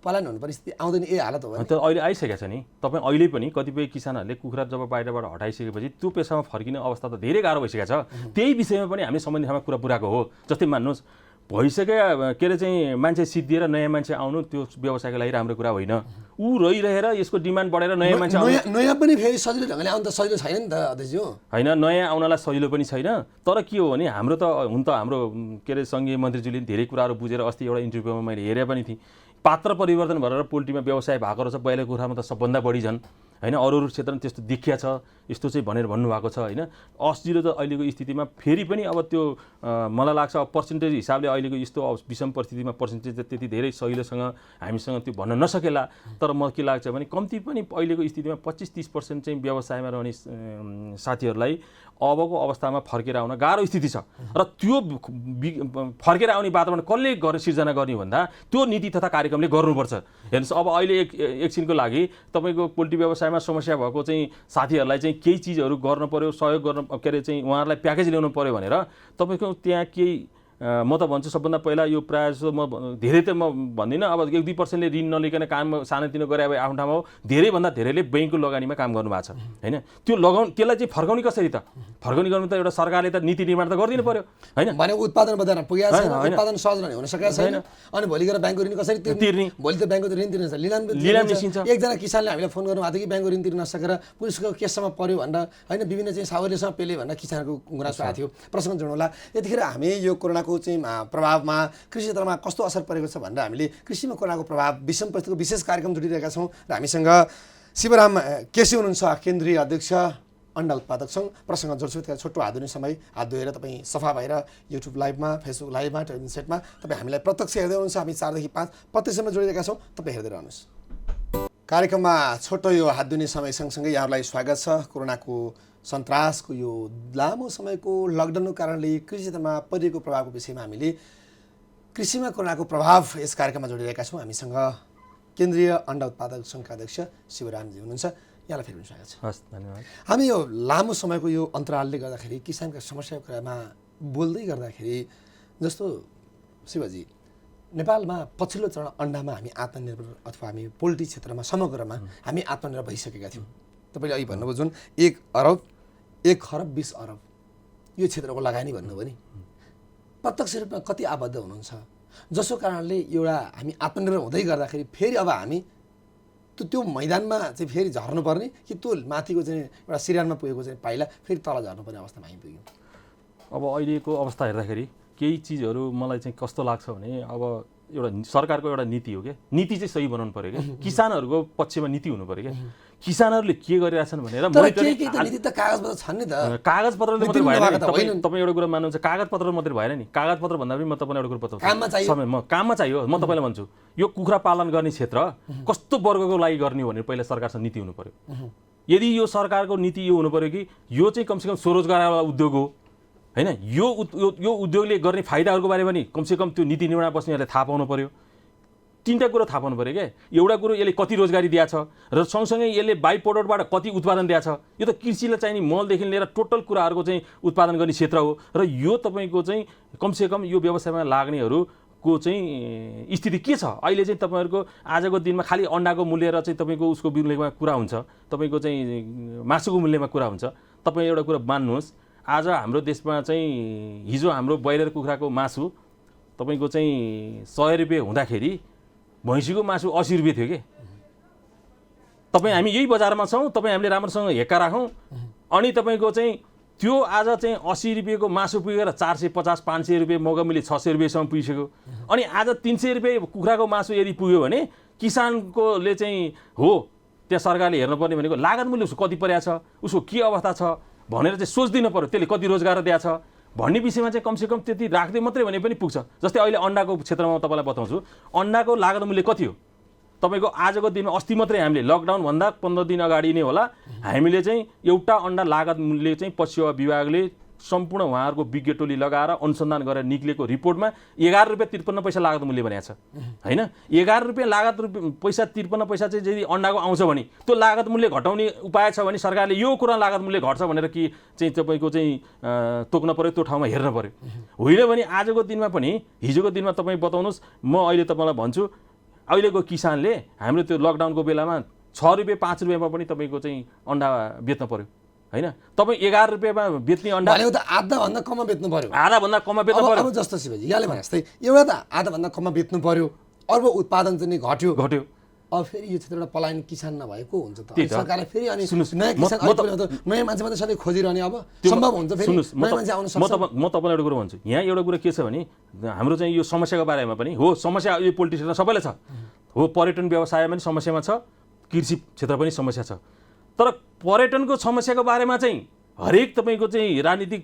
पलायन हुने परिस्थिति आउँदैन, यही हालत हो भने त अहिले आइसकेको छ नि। तपाईँ अहिले पनि कतिपय किसानहरूले कुखुरा जब बाहिरबाट हटाइसकेपछि त्यो पेसामा फर्किने अवस्था त धेरै गाह्रो भइसकेको छ। त्यही विषयमा पनि हामी सम्बन्धित ठाउँमा कुरा पुऱ्याएको हो। जस्तै मान्नुहोस् भइसक्यो के अरे चाहिँ मान्छे सिद्धिएर नयाँ मान्छे आउनु त्यो व्यवसायको लागि राम्रो कुरा होइन। ऊ रहिरहेर यसको डिमान्ड बढेर नयाँ मान्छे नयाँ पनि फेरि सजिलो ढङ्गले आउनु त सजिलो छैन नि त अध्यक्षज्यू होइन, नयाँ आउनलाई सजिलो पनि छैन। तर के हो भने हाम्रो त हुन त हाम्रो के अरे सङ्घीय मन्त्रीज्यूले धेरै कुराहरू बुझेर अस्ति एउटा इन्टरभ्यूमा मैले हेरे पनि थिएँ, पात्र परिवर्तन भएर पोल्ट्रीमा व्यवसाय भएको रहेछ पहिलाको कुरामा त सबभन्दा बढी झन् होइन, अरू क्षेत्रमा त्यस्तो देखिया छ यस्तो चाहिँ भनेर भन्नुभएको छ होइन। अस्तिको त अहिलेको स्थितिमा फेरि पनि अब त्यो मलाई लाग्छ अब पर्सेन्टेज हिसाबले अहिलेको यस्तो विषम परिस्थितिमा पर्सेन्टेज त त्यति धेरै सहिलोसँग हामीसँग त्यो भन्न नसकेला। तर म के लाग्छ भने कम्ती पनि अहिलेको स्थितिमा 25-30% चाहिँ व्यवसायमा रहने साथीहरूलाई अबको अवस्थामा फर्केर आउन गाह्रो स्थिति छ। र त्यो फर्केर आउने वातावरण कसले सिर्जना गर्ने भन्दा त्यो नीति तथा कार्यक्रमले गर्नुपर्छ। हेर्नुहोस् अब अहिले एकछिनको लागि तपाईँको पोल्ट्री व्यवसायमा समस्या भएको चाहिँ साथीहरूलाई चाहिँ केही चिजहरू गर्न पर्यो, सहयोग गर्न के अरे चाहिँ उहाँहरूलाई प्याकेज ल्याउनु पर्यो भनेर तपाईँको त्यहाँ केही म त भन्छु सबभन्दा पहिला यो प्रायः जस्तो म धेरै त म भन्दिनँ, अब 1-2% ऋण नलिकन काम सानोतिनो गरे अब आफ्नो ठाउँमा हो, धेरैभन्दा धेरैले बैंकको लगानीमा काम गर्नुभएको छ होइन। त्यो त्यसलाई चाहिँ फर्काउने कसरी त? फर्काउने गर्नु त एउटा सरकारले त नीति निर्माण त गरिदिनु पर्यो होइन। भने उत्पादन बजारमा पुगेको छैन, उत्पादन सहज हुन सकेको छैन, अनि भोलि गएर ब्याङ्कको ऋण कसरी तिर्ने? भोलि त ब्याङ्कको ऋण तिर्न लिलाम निस्किन्छ। एकजना किसानले हामीलाई फोन गर्नु भएको थियो कि ब्याङ्कको ऋण तिर्न नसकेर पुलिसको केसमा पर्यो भनेर होइन, विभिन्न चाहिँ सावलीसँग पेले भनेर किसानको गुनासो आएको थियो। प्रसङ्ग जोड्नुहोला, यतिखेर हामी यो कोरोनाको चाहिँ प्रभावमा कृषि क्षेत्रमा कस्तो असर परेको छ भनेर हामीले कृषिमा कोरोनाको प्रभाव विषम परिस्थितिको विशेष कार्यक्रम जोडिरहेका छौँ र हामीसँग शिवराम केसी हुनुहुन्छ, केन्द्रीय अध्यक्ष अन्डा उत्पादक सङ्घ। प्रसङ्ग जोड्छु त्यहाँ छोटो हात धुने समय, हात धोएर तपाईँ सफा भएर युट्युब लाइभमा, फेसबुक लाइभमा, टेलिभिजन सेटमा तपाईँ हामीलाई प्रत्यक्ष हेर्दै हुनुहुन्छ। हामी 4 देखि 5 प्रत्यक्षमा जोडिरहेका छौँ, तपाईँ हेर्दै रहनुहोस्। कार्यक्रममा छोटो यो हात धुने समय सँगसँगै यहाँहरूलाई स्वागत छ। कोरोनाको सन्तासको यो लामो समयको लकडाउनको कारणले कृषि क्षेत्रमा परिएको प्रभावको विषयमा हामीले कृषिमा कोरोनाको प्रभाव यस कार्यक्रममा जोडिरहेका छौँ। हामीसँग केन्द्रीय अन्डा उत्पादक सङ्घका अध्यक्ष शिवरामजी हुनुहुन्छ, यहाँलाई फेरि पनि स्वागत छ। हस्, धन्यवाद। हामी यो लामो समयको यो अन्तरालले गर्दाखेरि किसानका समस्याको कुरामा बोल्दै गर्दाखेरि जस्तो शिवजी, नेपालमा पछिल्लो चरण अन्डामा हामी आत्मनिर्भर अथवा हामी पोल्ट्री क्षेत्रमा समग्रमा हामी आत्मनिर्भर भइसकेका थियौँ। तपाईँले अहिले भन्नुभयो जुन 1 अरब 1 खरब 20 अरब यो क्षेत्रको लगानी भन्नुभयो नि, प्रत्यक्ष रूपमा कति आबद्ध हुनुहुन्छ, जसो कारणले एउटा हामी आत्मनिर्भर हुँदै गर्दाखेरि फेरि अब हामी त्यो मैदानमा चाहिँ फेरि झर्नुपर्ने कि त्यो माथिको चाहिँ एउटा सिरानमा पुगेको चाहिँ पाइला फेरि तल झर्नुपर्ने अवस्थामा हामी पुग्यौँ? अब अहिलेको अवस्था हेर्दाखेरि केही चिजहरू मलाई चाहिँ कस्तो लाग्छ भने अब एउटा सरकारको एउटा नीति हो क्या, नीति चाहिँ सही बनाउनु पर्यो क्या, किसानहरूको पक्षमा नीति हुनु पर्यो क्या। किसानहरूले के गरिरहेछन् भनेर नीति त कागजपत्र छन् नि त, कागजपत्रले मात्रै भएन। तपाईँ एउटा कुरा मान्नुहुन्छ, कागजपत्र मात्रै भएन नि। कागजपत्र भन्दा पनि म तपाईँलाई एउटा कुरा बताउँछु, काममा चाहियो। म तपाईँलाई भन्छु, यो कुखुरा पालन गर्ने क्षेत्र कस्तो वर्गको लागि गर्ने भनेर पहिला सरकारसँग नीति हुनु पर्यो। यदि यो सरकारको नीति यो हुनु पर्यो कि यो चाहिँ कमसेकम स्वरोजगारवाला उद्योग हो होइन, यो उद्योगले गर्ने फाइदाहरूको बारेमा नि कमसेकम त्यो नीति निर्माण बस्नेहरूले थाहा पाउनु पर्यो। 3टा कुरो थाहा पाउनु पर्यो क्या। एउटा कुरो यसले कति रोजगारी दिएको छ र सँगसँगै यसले बाई प्रोडक्टबाट कति उत्पादन दिएको छ। यो त कृषिलाई चाहिने मलदेखि लिएर टोटल कुराहरूको चाहिँ उत्पादन गर्ने क्षेत्र हो र यो तपाईँको चाहिँ कमसेकम यो व्यवसायमा लाग्नेहरूको चाहिँ स्थिति के छ अहिले चाहिँ तपाईँहरूको आजको दिनमा खालि अन्डाको मूल्य र चाहिँ तपाईँको उसको मूल्यमा कुरा हुन्छ, तपाईँको चाहिँ मासुको मूल्यमा कुरा हुन्छ। तपाईँ एउटा कुरा मान्नुहोस्, आज हाम्रो देशमा चाहिँ हिजो हाम्रो ब्रोइलर कुखुराको मासु तपाईँको चाहिँ 100 रुपियाँ हुँदाखेरि भैँसीको मासु 80 रुपियाँ थियो कि। तपाईँ हामी यही बजारमा छौँ, तपाईँ हामीले राम्रोसँग हेक्का राखौँ, अनि तपाईँको चाहिँ त्यो आज चाहिँ 80 रुपियाँको मासु पुगेर 450-500 रुपियाँ मौका 600 रुपियाँसम्म पुगिसक्यो। अनि आज 300 रुपियाँ कुखुराको मासु यदि पुग्यो भने किसानकोले चाहिँ हो त्यहाँ सरकारले हेर्नुपर्ने भनेको लागत मूल्य उसको कति परेको छ, उसको के अवस्था छ भनेर चाहिँ सोचिदिनु पर्यो, त्यसले कति रोजगार दिएको छ भन्ने विषयमा चाहिँ कमसेकम त्यति राख्दै मात्रै भने पनि पुग्छ। जस्तै अहिले अन्डाको क्षेत्रमा तपाईँलाई बताउँछु, अन्डाको लागत मूल्य कति हो तपाईँको आजको दिनमा। अस्ति मात्रै हामीले लकडाउनभन्दा 15 दिन अगाडि नै होला हामीले चाहिँ एउटा अन्डा लागत मूल्य चाहिँ पशु विभागले सम्पूर्ण उहाँहरूको विज्ञ टोली लगाएर अनुसन्धान गरेर निक्लेको रिपोर्टमा 11 रुपियाँ 53 पैसा लागत मूल्य भनेको छ होइन। 11 रुपियाँ लागत पैसा 53 पैसा चाहिँ यदि अन्डाको आउँछ भने त्यो लागत मूल्य घटाउने उपाय छ भने सरकारले यो कुरा लागत मूल्य घट्छ भनेर कि चाहिँ तपाईँको चाहिँ तोक्न पर्यो, त्यो ठाउँमा हेर्न पर्यो। होइन भने आजको दिनमा पनि हिजोको दिनमा तपाईँ बताउनुहोस्, म अहिले तपाईँलाई भन्छु अहिलेको किसानले हाम्रो त्यो लकडाउनको बेलामा 6 रुपियाँ 5 रुपियाँमा पनि तपाईँको चाहिँ अन्डा बेच्न पर्यो होइन। तपाईँ 11 रुपियाँमा बेच्ने अन्डा भनेको त आधाभन्दा कममा बेच्नु पर्यो, आधाभन्दा कममा बेच्नु पर्यो। अब जस्तो शिवजी यहाँले भने जस्तै एउटा त आधाभन्दा कममा बेच्नु पर्यो, अर्ब उत्पादन चाहिँ घट्यो। अब फेरि यो क्षेत्रबाट पलायन किसान नभएको हुन्छ त सरकारले फेरि अनि नयाँ किसान नयाँ मान्छे मात्रै सधैँ खोजिरहने अब सम्भव हुन्छ फेरि नयाँ मान्छे आउन सक्छ। म तपाईँलाई एउटा कुरो भन्छु, यहाँ एउटा कुरा के छ भने हाम्रो चाहिँ यो समस्याको बारेमा पनि हो, समस्या यो पोल्ट्री क्षेत्र सबैलाई छ हो, पर्यटन व्यवसाय पनि समस्यामा छ, कृषि क्षेत्र पनि समस्या छ। तर पर्यटनको समस्याको बारेमा चाहिँ हरेक तपाईँको चाहिँ राजनीतिक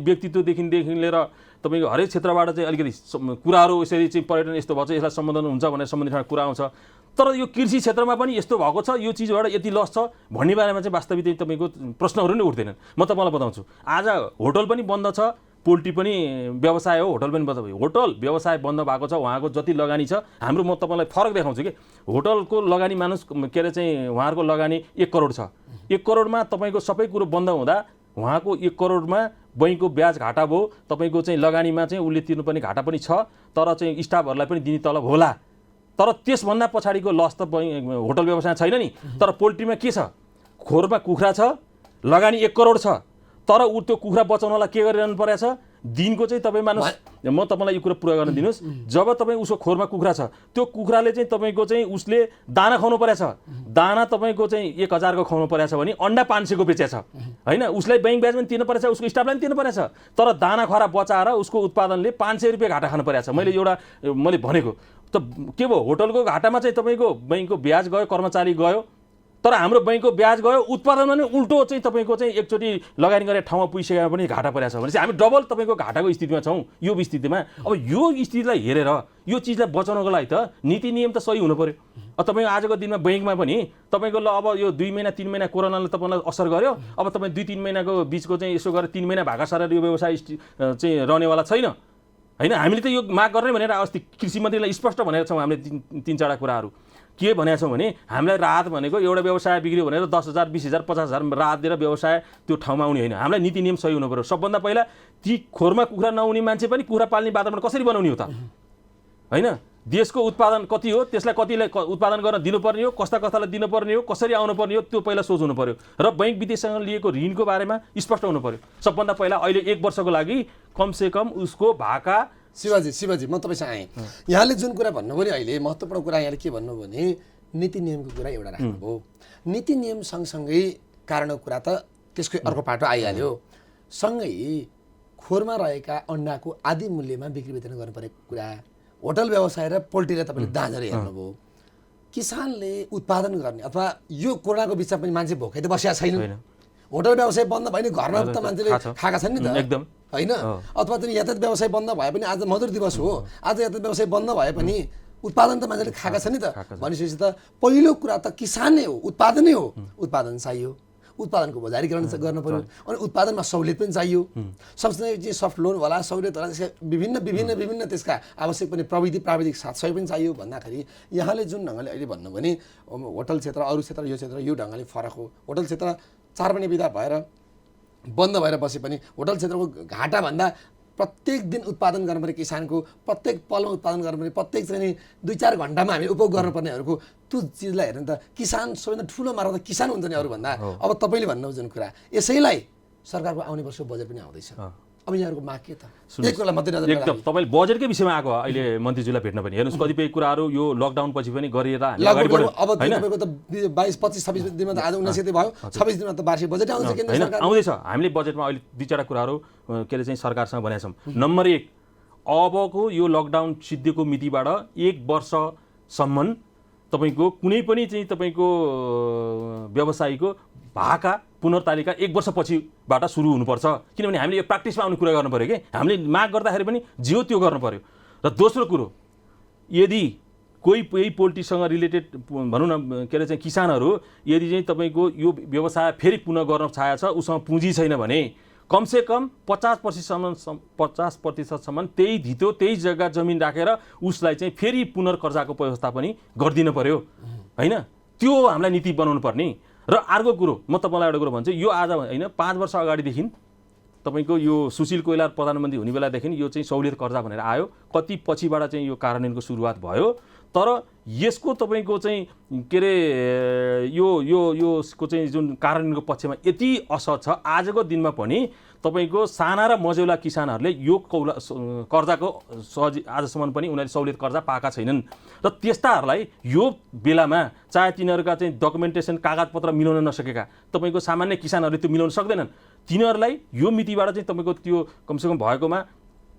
व्यक्तित्वदेखि लिएर तपाईँको हरेक क्षेत्रबाट चाहिँ अलिकति कुराहरू यसरी चाहिँ पर्यटन यस्तो भएको छ यसलाई सम्बोधन हुन्छ भनेर सम्बन्धित कुरा आउँछ। तर यो कृषि क्षेत्रमा पनि यस्तो भएको छ, यो चिजबाट यति लस छ भन्ने बारेमा चाहिँ वास्तविक तपाईँको प्रश्नहरू नै उठ्दैनन्। म तपाईँलाई बताउँछु, आज होटल पनि बन्द छ, पोल्ट्री पनि व्यवसाय हो, होटल पनि बन्द भयो। होटल व्यवसाय बन्द भएको छ, उहाँको जति लगानी छ हाम्रो, म तपाईँलाई फरक देखाउँछु कि होटलको लगानी मानुस के अरे चाहिँ उहाँहरूको लगानी 1 करोड छ। 1 करोडमा तपाईँको सबै कुरो बन्द हुँदा उहाँको 1 करोडमा बैङ्कको ब्याज घाटा भयो, तपाईँको चाहिँ लगानीमा चाहिँ उसले तिर्नुपर्ने घाटा पनि छ, तर चाहिँ स्टाफहरूलाई पनि दिने तलब होला। तर त्यसभन्दा पछाडिको लस त होटल व्यवसाय छैन नि। तर पोल्ट्रीमा के छ, खोरमा कुखुरा छ, लगानी 1 करोड छ, तर ऊ त्यो कुखुरा बचाउनलाई के गरिरहनु परेछ, दिनको चाहिँ तपाईँ मान्नुहोस्, म तपाईँलाई यो कुरा पुरा गर्न दिनुहोस्, जब तपाईँ उसको खोरमा कुखुरा छ, त्यो कुखुराले चाहिँ तपाईँको चाहिँ उसले दाना खुवाउनु परेछ, दाना तपाईँको चाहिँ 1000 को खुवाउनु परेछ भने अन्डा 500 को बेचेछ होइन, उसलाई ब्याङ्क ब्याज पनि तिर्नु परेछ, उसको स्टाफलाई पनि तिर्नु परेछ, तर दाना खुवाएर बचाएर उसको उत्पादनले 500 रुपियाँ घाटा खानु परेछ। मैले भनेको त के भयो, होटलको घाटामा चाहिँ तपाईँको बैङ्कको ब्याज गयो, कर्मचारी गयो, तर हाम्रो बैङ्कको ब्याज गयो, उत्पादनमा नि उल्टो चाहिँ तपाईँको चाहिँ एकचोटि लगानी गरेर ठाउँमा पुगिसकेमा पनि घाटा परेछ भनेपछि हामी डबल तपाईँको घाटाको स्थितिमा छौँ। यो स्थितिमा अब यो स्थितिलाई हेरेर यो चिजलाई बचाउनको लागि त नीति नियम त सही हुनु पर्यो। तपाईँको आजको दिनमा बैङ्कमा पनि तपाईँको ल अब यो 2 महिना 3 महिना कोरोनाले तपाईँलाई असर गर्यो, अब तपाईँ 2-3 महिनाको बिचको चाहिँ यसो गरेर 3 महिना भाका सारेर यो व्यवसाय चाहिँ रहनेवाला छैन होइन। हामीले त यो माग गर्ने भनेर अस्ति कृषि मन्त्रीलाई स्पष्ट भनेका छौँ। हामीले 3-4 कुराहरू के भनेका छौँ भने हामीलाई राहत भनेको एउटा व्यवसाय बिग्रियो भनेर 10,000 20,000 50,000 राहत दिएर व्यवसाय त्यो ठाउँमा आउने होइन। हामीलाई नीति नियम सही हुनु पर्यो। सबभन्दा पहिला ती खोरमा कुखुरा नहुने मान्छे पनि कुखुरा पाल्ने वातावरण कसरी बनाउने हो त होइन। देशको उत्पादन कति हो, त्यसलाई कतिलाई उत्पादन गर्न दिनुपर्ने हो, कस्तालाई दिनुपर्ने हो, कसरी आउनुपर्ने हो, त्यो पहिला सोच हुनु पर्यो। र बैङ्क विदेशसँग लिएको ऋणको बारेमा स्पष्ट हुनु पर्यो। सबभन्दा पहिला अहिले 1 वर्षको लागि कमसेकम उसको भाका। शिवजी म तपाईँसँग आएँ। यहाँले जुन कुरा भन्नुभयो नि अहिले महत्त्वपूर्ण कुरा यहाँले के भन्नुभयो भने नीति नियमको कुरा एउटा राख्नुभयो। नीति नियम सँगसँगै कारणको कुरा त त्यसको अर्को पाटो आइहाल्यो। सँगै खोरमा रहेका अन्डाको आधी मूल्यमा बिक्री वितरण गर्नुपर्ने कुरा, होटल व्यवसाय र पोल्ट्रीलाई तपाईँले दाँजरी हेर्नुभयो। किसानले उत्पादन गर्ने अथवा यो कोरोनाको बिचमा पनि मान्छे भोकै त बसिया छैन। होटल व्यवसाय बन्द भयो नि घरमा त मान्छेले खाएका छन् नि त एकदम होइन। अथवा त्यो यातायात व्यवसाय बन्द भए पनि आज मजदुर दिवस हो, आज यातायात व्यवसाय बन्द भए पनि उत्पादन त मान्छेले खाएका छन् नि त। भनेपछि त पहिलो कुरा त किसान नै हो, उत्पादनै हो। उत्पादन चाहियो, उत्पादनको बजारीकरण गर्न पर्यो, अनि उत्पादनमा सहुलियत पनि चाहियो। सँगसँगै चाहिँ सफ्ट लोन होला, सहुलियत होला, त्यसका विभिन्न त्यसका आवश्यक पनि प्राविधिक साथ सहयोग पनि चाहियो। भन्दाखेरि यहाँले जुन ढङ्गले अहिले भन्नु भने होटल क्षेत्र अरू क्षेत्र यो क्षेत्र यो ढङ्गले फरक हो। होटल क्षेत्र 4 महिना बिदा भएर बन्द भएर बसे पनि होटल क्षेत्रको घाटाभन्दा प्रत्येक दिन उत्पादन गर्नुपर्ने किसानको, प्रत्येक पलमा उत्पादन गर्नुपर्ने, प्रत्येक चाहिँ 2-4 घन्टामा हामीले उपभोग गर्नुपर्नेहरूको त्यो चिजलाई हेर्नु त किसान सबैभन्दा ठुलो मार्ग त किसान हुन्छ नि अरूभन्दा। अब तपाईँले भन्नुभयो जुन कुरा, यसैलाई सरकारको आउने वर्षको बजेट पनि आउँदैछ। अब यहाँहरूको माग के त? एकदम तपाईँले बजेटकै विषयमा आएको अहिले मन्त्रीज्यूलाई भेट्न पनि हेर्नुहोस्, कतिपय कुराहरू यो लकडाउन पछि पनि गरिएर अब तपाईँको त 22-25-26 दिनमा त आज 19 गते भयो, 26 दिनमा त वार्षिक बजेट आउँछ केन्द्र सरकार आउँदैछ। हामीले बजेटमा अहिले 2-4 कुराहरू के अरे चाहिँ सरकारसँग भनेका छौँ। नम्बर 1, अबको यो लकडाउन सिद्धिएको मितिबाट 1 वर्षसम्म तपाईँको कुनै पनि चाहिँ तपाईँको व्यवसायीको भाका पुनर्तालिका 1 वर्षपछिबाट सुरु हुनुपर्छ। किनभने हामीले यो प्र्याक्टिसमा आउने कुरा गर्नु पऱ्यो कि हामीले माग गर्दाखेरि पनि जियो त्यो गर्नु पऱ्यो। र दोस्रो कुरो, यदि कोही पोल्ट्रीसँग रिलेटेड भनौँ न के अरे चाहिँ किसानहरू यदि चाहिँ तपाईँको यो व्यवसाय फेरि पुनः गर्न चाहेको छ, उसँग पुँजी छैन भने कमसेकम 50% त्यही धितो त्यही जग्गा जमिन राखेर उसलाई चाहिँ फेरि पुनर्कर्जाको व्यवस्था पनि गरिदिनु पर्यो होइन। त्यो हामीलाई नीति बनाउनु पर्ने। र अर्को कुरो म तपाईँलाई एउटा कुरो भन्छु, यो आज होइन 5 वर्ष अगाडिदेखि तपाईँको यो सुशील कोइराला प्रधानमन्त्री हुने बेलादेखि यो चाहिँ सहुलियत कर्जा भनेर आयो। कति पछिबाट चाहिँ यो कार्यान्वयनको सुरुवात भयो, तर यसको तपाईँको चाहिँ के अरे यसको चाहिँ जुन कार्यान्वयनको पक्षमा यति असर छ आजको दिनमा पनि तपाईँको साना र मझौला किसानहरूले यो कर्जाको आजसम्म पनि उनीहरूले सहुलियत कर्जा पाएका छैनन्। र त्यस्ताहरूलाई यो बेलामा चाहे तिनीहरूका चाहिँ डकुमेन्टेसन कागजपत्र मिलाउन नसकेका तपाईँको सामान्य किसानहरूले त्यो मिलाउन सक्दैनन्, तिनीहरूलाई यो मितिबाट चाहिँ तपाईँको त्यो कमसेकम भएकोमा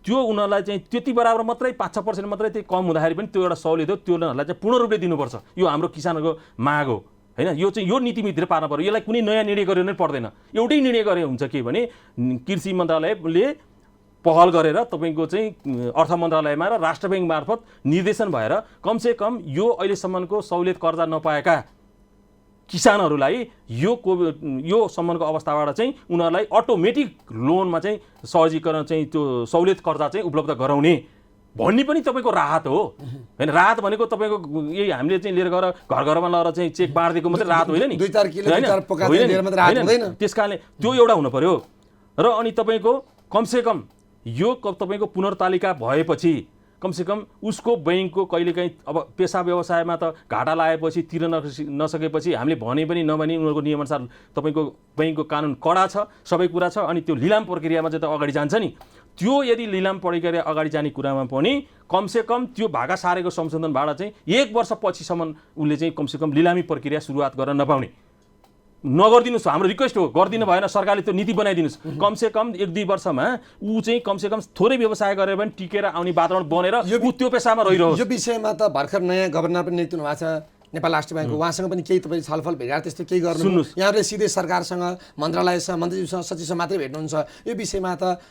त्यो उनीहरूलाई चाहिँ त्यति बराबर मात्रै 5-6% मात्रै त्यही कम हुँदाखेरि पनि त्यो एउटा सहुलियत हो, त्यो उनीहरूलाई चाहिँ पूर्ण रूपले दिनुपर्छ। यो हाम्रो किसानहरूको माग हो होइन। यो चाहिँ यो नीतिभित्र पार्न पर्यो। यसलाई कुनै नयाँ निर्णय गरेर नै पर्दैन। एउटै निर्णय गरे हुन्छ के भने कृषि मन्त्रालयले पहल गरेर तपाईँको चाहिँ अर्थ मन्त्रालयमा र राष्ट्र ब्याङ्क मार्फत निर्देशन भएर कमसेकम यो अहिलेसम्मको सहुलियत कर्जा नपाएका किसानहरूलाई यो सम्मको अवस्थाबाट चाहिँ उनीहरूलाई अटोमेटिक लोनमा चाहिँ सहजीकरण चाहिँ त्यो सहुलियत कर्जा चाहिँ उपलब्ध गराउने भन्ने पनि तपाईँको राहत हो हैन। राहत भनेको तपाईँको यही हामीले चाहिँ लिएर गएर घर-घरमा लगेर चाहिँ चेक बाँडिदिएको मात्रै राहत होइन नि, 2-4 किलो 4 पकाएर लिएर मात्रै राहत हुँदैन। त्यसकारणले त्यो एउटा हुनु पर्यो। र अनि तपाईँको कमसेकम यो तपाईँको पुनर्तालिका भएपछि कमसेकम उसको बैंकको कहिलेकाहीँ अब पेसा व्यवसायमा त घाटा लागेपछि तिर्न नसकेपछि हामीले भने पनि नभने उनीहरूको नियमअनुसार तपाईँको बैंकको कानुन कडा छ, सबै कुरा छ। अनि त्यो लिलाम प्रक्रियामा चाहिँ त अगाडि जान्छ नि, त्यो यदि लिलाम प्रक्रिया अगाडि जाने कुरामा पनि कमसेकम त्यो भागा सारेको संशोधनबाट चाहिँ 1 वर्षपछिसम्म उसले चाहिँ कमसेकम लिलामी प्रक्रिया सुरुवात गर्न नपाउने नगरिदिनुहोस्। हाम्रो रिक्वेस्ट हो, गरिदिनु भएन सरकारले त्यो नीति बनाइदिनुहोस्। कमसेकम 1-2 वर्षमा ऊ चाहिँ कमसेकम थोरै व्यवसाय गरेर पनि टिकेर आउने वातावरण बनेर ऊ त्यो पेसामा रहिरहोस्। यो विषयमा त भर्खर नयाँ गभर्नर पनि नियुक्त हुनुभएको छ नेपाल राष्ट्र ब्याङ्कको, उहाँसँग पनि केही तपाईँ छलफल भेटेर त्यस्तो केही गर्नु? यहाँहरूले सिधै सरकारसँग, मन्त्रालयसँग, मन्त्रीज्यूसँग, सचिवसँग मात्रै भेट्नुहुन्छ, यो विषयमा त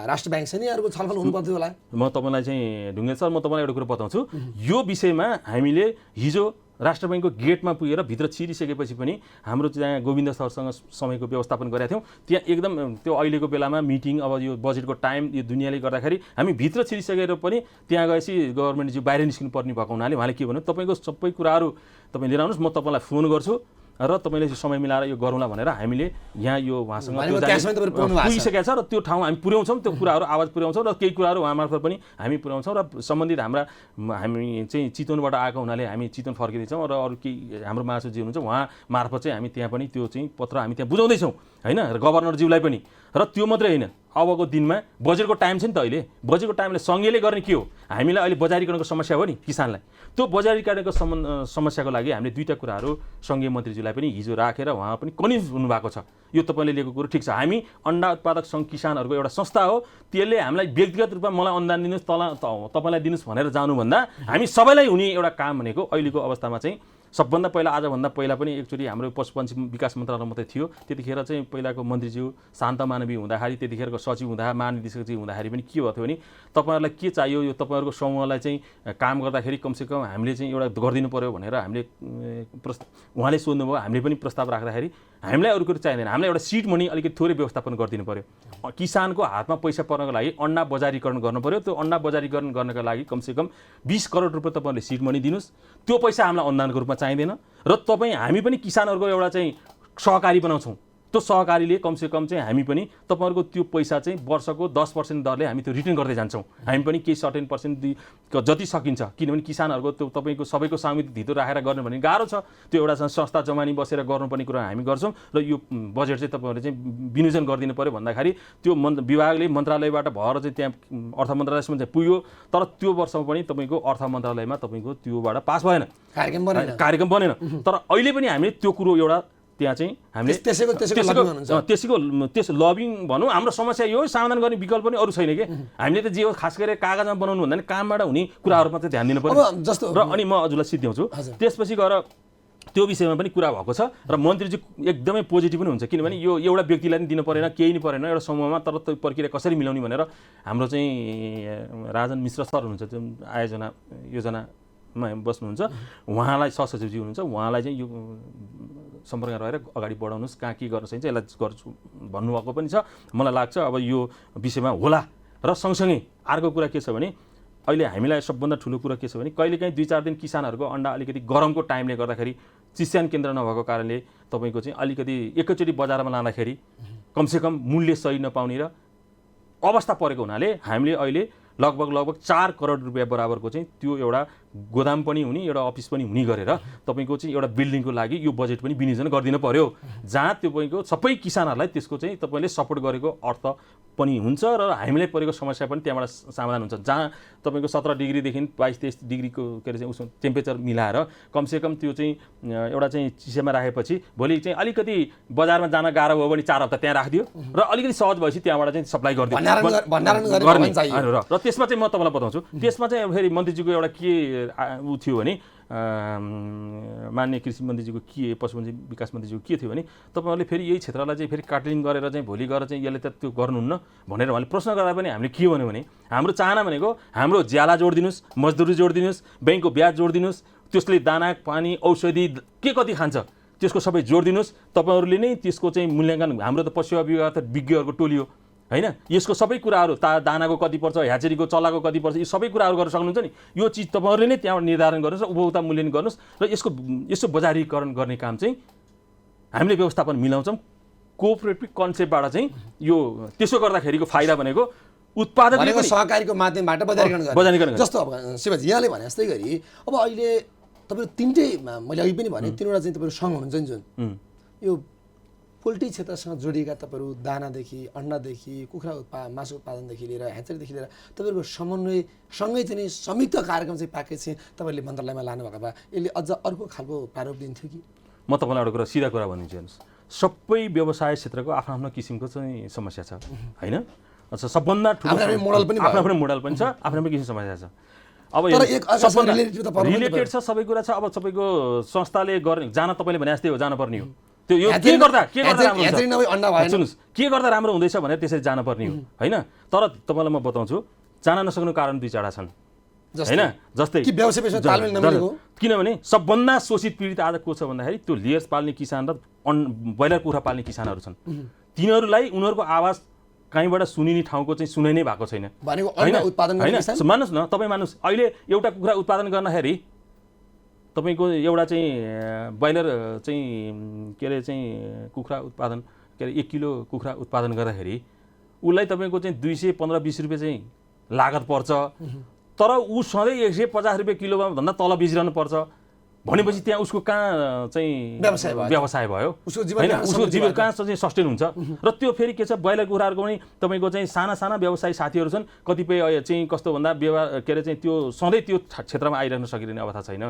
राष्ट्र ब्याङ्कसँग नि अरूको छलफल हुनुपर्थ्यो होला। म तपाईँलाई चाहिँ ढुङ्गेल सर, म तपाईँलाई एउटा कुरो बताउँछु। यो विषयमा हामीले हिजो राष्ट्र ब्याङ्कको गेटमा पुगेर भित्र छिरिसकेपछि पनि हाम्रो त्यहाँ गोविन्द सरसँग समयको व्यवस्थापन गरेका थियौँ। त्यहाँ एकदम त्यो अहिलेको बेलामा मिटिङ, अब यो बजेटको टाइम यो दुनियाँले गर्दाखेरि हामी भित्र छिरिसकेर पनि त्यहाँ गएपछि गभर्मेन्टज्यू बाहिर निस्किनु पर्ने भएको हुनाले उहाँले के भन्नु, तपाईँको सबै कुराहरू तपाईँ लिएर आउनुहोस्, म तपाईँलाई फोन गर्छु र तपाईँले समय मिलाएर यो गरौँला भनेर हामीले यहाँ यो उहाँसँग पुगिसकेका छ र त्यो ठाउँ हामी पुर्याउँछौँ, त्यो कुराहरू आवाज पुर्याउँछौँ र केही कुराहरू उहाँ मार्फत पनि हामी पुर्याउँछौँ र सम्बन्धित हामी चाहिँ चितवनबाट आएको हुनाले हामी चितवन फर्किँदैछौँ र अरू केही हाम्रो महासचिव हुनुहुन्छ उहाँ मार्फत चाहिँ हामी त्यहाँ पनि त्यो चाहिँ पत्र हामी त्यहाँ बुझाउँदैछौँ होइन, र गभर्नरज्यूलाई पनि। र त्यो मात्रै होइन, अबको दिनमा बजेटको टाइम छ नि त, अहिले बजेटको टाइमले सङ्घीयले गर्ने के हो, हामीलाई अहिले बजारीकरणको समस्या हो नि किसानलाई, त्यो बजारीकरणको समस्याको लागि हामीले 2टा कुराहरू सङ्घीय मन्त्रीज्यूलाई पनि हिजो राखेर उहाँ पनि कन्भिन्स हुनुभएको छ। यो तपाईँले लिएको कुरो ठिक छ, हामी अन्डा उत्पादक सङ्घ किसानहरूको एउटा संस्था हो, त्यसले हामीलाई व्यक्तिगत रूपमा मलाई अनुदान दिनुहोस्, तपाईँलाई दिनुहोस् भनेर जानुभन्दा हामी सबैलाई हुने एउटा काम भनेको अहिलेको अवस्थामा चाहिँ सबभन्दा पहिला, आजभन्दा पहिला पनि एकचोटि हाम्रो पशुपन्छी विकास मन्त्रालय मात्रै थियो, त्यतिखेर चाहिँ पहिलाको मन्त्रीज्यू शान्त मानवी हुँदाखेरि, त्यतिखेरको सचिव हुँदा, महानिर्देशकजी हुँदाखेरि पनि के भएको थियो भने तपाईँहरूलाई के चाहियो, यो तपाईँहरूको समूहलाई चाहिँ काम गर्दाखेरि कमसेकम हामीले चाहिँ एउटा गरिदिनु पऱ्यो भनेर हामीले उहाँले सोध्नुभयो, हामीले पनि प्रस्ताव राख्दाखेरि हामीलाई अरू कुरो चाहिँदैन, हामीलाई एउटा सिड मनी अलिकति थोरै व्यवस्थापन गरिदिनु पऱ्यो। किसानको हातमा पैसा पर्नको लागि अन्डा बजारीकरण गर्नु पऱ्यो, त्यो अन्डा बजारीकरण गर्नको लागि कमसेकम 20 करोड रुपियाँ तपाईँहरूले सिड मनी दिनुहोस्, त्यो पैसा हामीलाई अनुदानको रूपमा चाहिँदैन। र हामी पनि किसानहरूको एउटा चाहिँ सहकारी बनाउँछौँ, त्यो सहकारीले कमसेकम चाहिँ हामी पनि तपाईँहरूको त्यो पैसा चाहिँ वर्षको 10% दरले हामी त्यो रिटर्न गर्दै जान्छौँ। हामी पनि केही सर्टेन पर्सेन्ट जति सकिन्छ, किनभने किसानहरूको त्यो तपाईँको सबैको सामुदायिक धितो राखेर गर्नु भने गाह्रो छ, त्यो एउटा संस्था जमानी बसेर गर्नुपर्ने कुरा हामी गर्छौँ। र यो बजेट चाहिँ तपाईँहरूले चाहिँ विनियोजन गरिदिनु पऱ्यो भन्दाखेरि त्यो विभागले मन्त्रालयबाट भएर चाहिँ त्यहाँ अर्थ मन्त्रालयसम्म चाहिँ पुग्यो, तर त्यो वर्षमा पनि तपाईँको अर्थ मन्त्रालयमा तपाईँको त्योबाट पास भएन, कार्यक्रम बनेन। तर अहिले पनि हामीले त्यो कुरो एउटा त्यहाँ चाहिँ हामीले त्यसको लबिङ भनौँ, हाम्रो समस्या यो समाधान गर्ने विकल्प पनि अरू छैन कि हामीले त जे हो खास गरेर कागजमा बनाउनु भन्दा नि कामबाट हुने कुराहरूमा चाहिँ ध्यान दिनु पर्यो जस्तो। र अनि म हजुरलाई सिद्ध्याउँछु, त्यसपछि गएर त्यो विषयमा पनि कुरा भएको छ र मन्त्रीजी एकदमै पोजिटिभ पनि हुन्छ, किनभने यो एउटा व्यक्तिलाई पनि दिनु परेन, केही नै परेन, एउटा समूहमा तर त्यो प्रक्रिया कसरी मिलाउने भनेर हाम्रो चाहिँ राजन मिश्र सर हुनुहुन्छ, त्यो आयोजना योजनामा बस्नुहुन्छ, उहाँलाई सहसचिवजी हुनुहुन्छ, उहाँलाई चाहिँ यो सम्पर्क रहेर अगाडि बढाउनुहोस्, कहाँ के गर्न सकिन्छ यसलाई गर्छु भन्नुभएको पनि छ। मलाई लाग्छ अब यो विषयमा होला। र सँगसँगै अर्को कुरा के छ भने अहिले हामीलाई सबभन्दा ठुलो कुरा के छ भने कहिलेकाहीँ 2-4 दिन किसानहरूको अन्डा अलिकति गरमको टाइमले गर्दाखेरि चिस्यान केन्द्र नभएको कारणले तपाईँको चाहिँ अलिकति एकैचोटि बजारमा लाँदाखेरि कमसेकम मूल्य सही नपाउने र अवस्था परेको हुनाले हामीले अहिले लगभग 4 करोड रुपियाँ बराबरको चाहिँ त्यो एउटा गोदाम पनि हुने, एउटा अफिस पनि हुने गरेर तपाईँको चाहिँ एउटा बिल्डिङको लागि यो बजेट पनि विनियोजन गरिदिनु पर्यो, जहाँ तपाईँको सबै किसानहरूलाई त्यसको चाहिँ तपाईँले सपोर्ट गरेको अर्थ पनि हुन्छ र हामीलाई परेको समस्या पनि त्यहाँबाट समाधान हुन्छ। जहाँ तपाईँको 17 डिग्रीदेखि 22-23 डिग्रीको के अरे उसमा टेम्परेचर मिलाएर कमसेकम त्यो चाहिँ एउटा चाहिँ चिसोमा राखेपछि भोलि चाहिँ अलिकति बजारमा जान गाह्रो भयो भने 4 हप्ता त्यहाँ राखिदियो र अलिकति सहज भएपछि त्यहाँबाट चाहिँ सप्लाई गरिदियो। र त्यसमा चाहिँ म तपाईँलाई बताउँछु, त्यसमा चाहिँ फेरि मन्त्रीजीको एउटा के ऊ थियो भने माननीय कृषि मन्त्रीजीको के पशुपन्छी विकास मन्त्रीजीको के थियो भने तपाईँहरूले फेरि यही क्षेत्रलाई चाहिँ फेरि काटलिङ गरेर चाहिँ भोलि गएर चाहिँ यसले त त्यो गर्नुहुन्न भनेर उहाँले प्रश्न गर्दा पनि हामीले के भन्यो भने हाम्रो चाहना भनेको हाम्रो ज्याला जोडिदिनुहोस्, मजदुरी जोडिदिनुहोस्, ब्याङ्कको ब्याज जोडिदिनुहोस्, त्यसले दाना पानी औषधि के कति खान्छ त्यसको सबै जोडिदिनुहोस्, तपाईँहरूले नै त्यसको चाहिँ मूल्याङ्कन, हाम्रो त पशु विभाग त विज्ञहरूको टोली हो होइन, यसको सबै कुराहरू दानाको कति पर्छ, ह्याचेरीको चल्लाको कति पर्छ, यो सबै कुराहरू गर्न सक्नुहुन्छ नि, यो चिज तपाईँहरूले नै त्यहाँबाट निर्धारण गर्नुहोस् र उपभोक्ता मूल्याङ्कन गर्नुहोस् र यसको बजारीकरण गर्ने काम चाहिँ हामीले व्यवस्थापन मिलाउँछौँ, कोअपरेटिभ कन्सेप्टबाट चाहिँ यो त्यसो गर्दाखेरिको फाइदा भनेको उत्पादकले पनि सहकारीको माध्यमबाट बजारीकरण बजारीकरण जस्तो अब शिवजी यहाँले भने जस्तै गरी अब अहिले तपाईँहरू तिनटै मैले अघि पनि भने तिनवटा चाहिँ तपाईँहरू सङ्घ हुनुहुन्छ नि जुन यो पोल्ट्री क्षेत्रसँग जोडिएका तपाईँहरू दानादेखि अन्डादेखि कुखुरा मासु उत्पादनदेखि लिएर ह्याचरीदेखि लिएर तपाईँहरूको समन्वयसँगै चाहिँ संयुक्त कार्यक्रम चाहिँ प्याकेज चाहिँ तपाईँहरूले मन्त्रालयमा लानुभएको भए यसले अझ अर्को खालको प्रारूप दिन्थ्यो कि म तपाईँलाई एउटा कुरा सिधा कुरा भनिदिन्छु हेर्नुहोस् सबै व्यवसाय क्षेत्रको आफ्नो आफ्नो किसिमको चाहिँ समस्या छ होइन अच्छा सबभन्दा ठुलो आफ्नो मोडल पनि छ आफ्नो आफ्नो किसिमको समस्या छ अब रिलेटेड छ सबै कुरा छ अब तपाईँको संस्थाले गर्ने जान तपाईँले भने जस्तै हो जानुपर्ने हो त्यो यो के गर्दा सुन्नुहोस् के गर्दा राम्रो हुँदैछ भनेर त्यसरी जानुपर्ने हो होइन तर तपाईँलाई म बताउँछु जान नसक्नु कारण दुई चारवटा छन् होइन जस्तै किनभने सबभन्दा शोषित पीडित आज को छ भन्दाखेरि त्यो लेयर्स पाल्ने किसान र ब्रोइलर कुखुरा पाल्ने किसानहरू छन् तिनीहरूलाई उनीहरूको आवाज कहीँबाट सुनिने ठाउँको चाहिँ सुनै नै भएको छैन होइन मान्नुहोस् न तपाईँ मान्नुहोस् अहिले एउटा कुखुरा उत्पादन गर्दाखेरि तपाईँको एउटा चाहिँ ब्रोइलर चाहिँ के अरे चाहिँ कुखुरा उत्पादन के अरे 1 किलो कुखुरा उत्पादन गर्दाखेरि उसलाई तपाईँको चाहिँ 215-20 रुपियाँ चाहिँ लागत पर्छ तर ऊ सधैँ 150 रुपियाँ किलोमा भन्दा तल बेचिरहनु पर्छ भनेपछि त्यहाँ उसको कहाँ चाहिँ व्यवसाय भयो होइन उसको जीवन कहाँ चाहिँ सस्टेन हुन्छ र त्यो फेरि के छ ब्रोइलर कुखुराहरूको पनि तपाईँको चाहिँ साना साना व्यवसायी साथीहरू छन् कतिपय चाहिँ कस्तो भन्दा व्यवहार के अरे चाहिँ त्यो सधैँ त्यो क्षेत्रमा आइरहन सकिने अवस्था छैन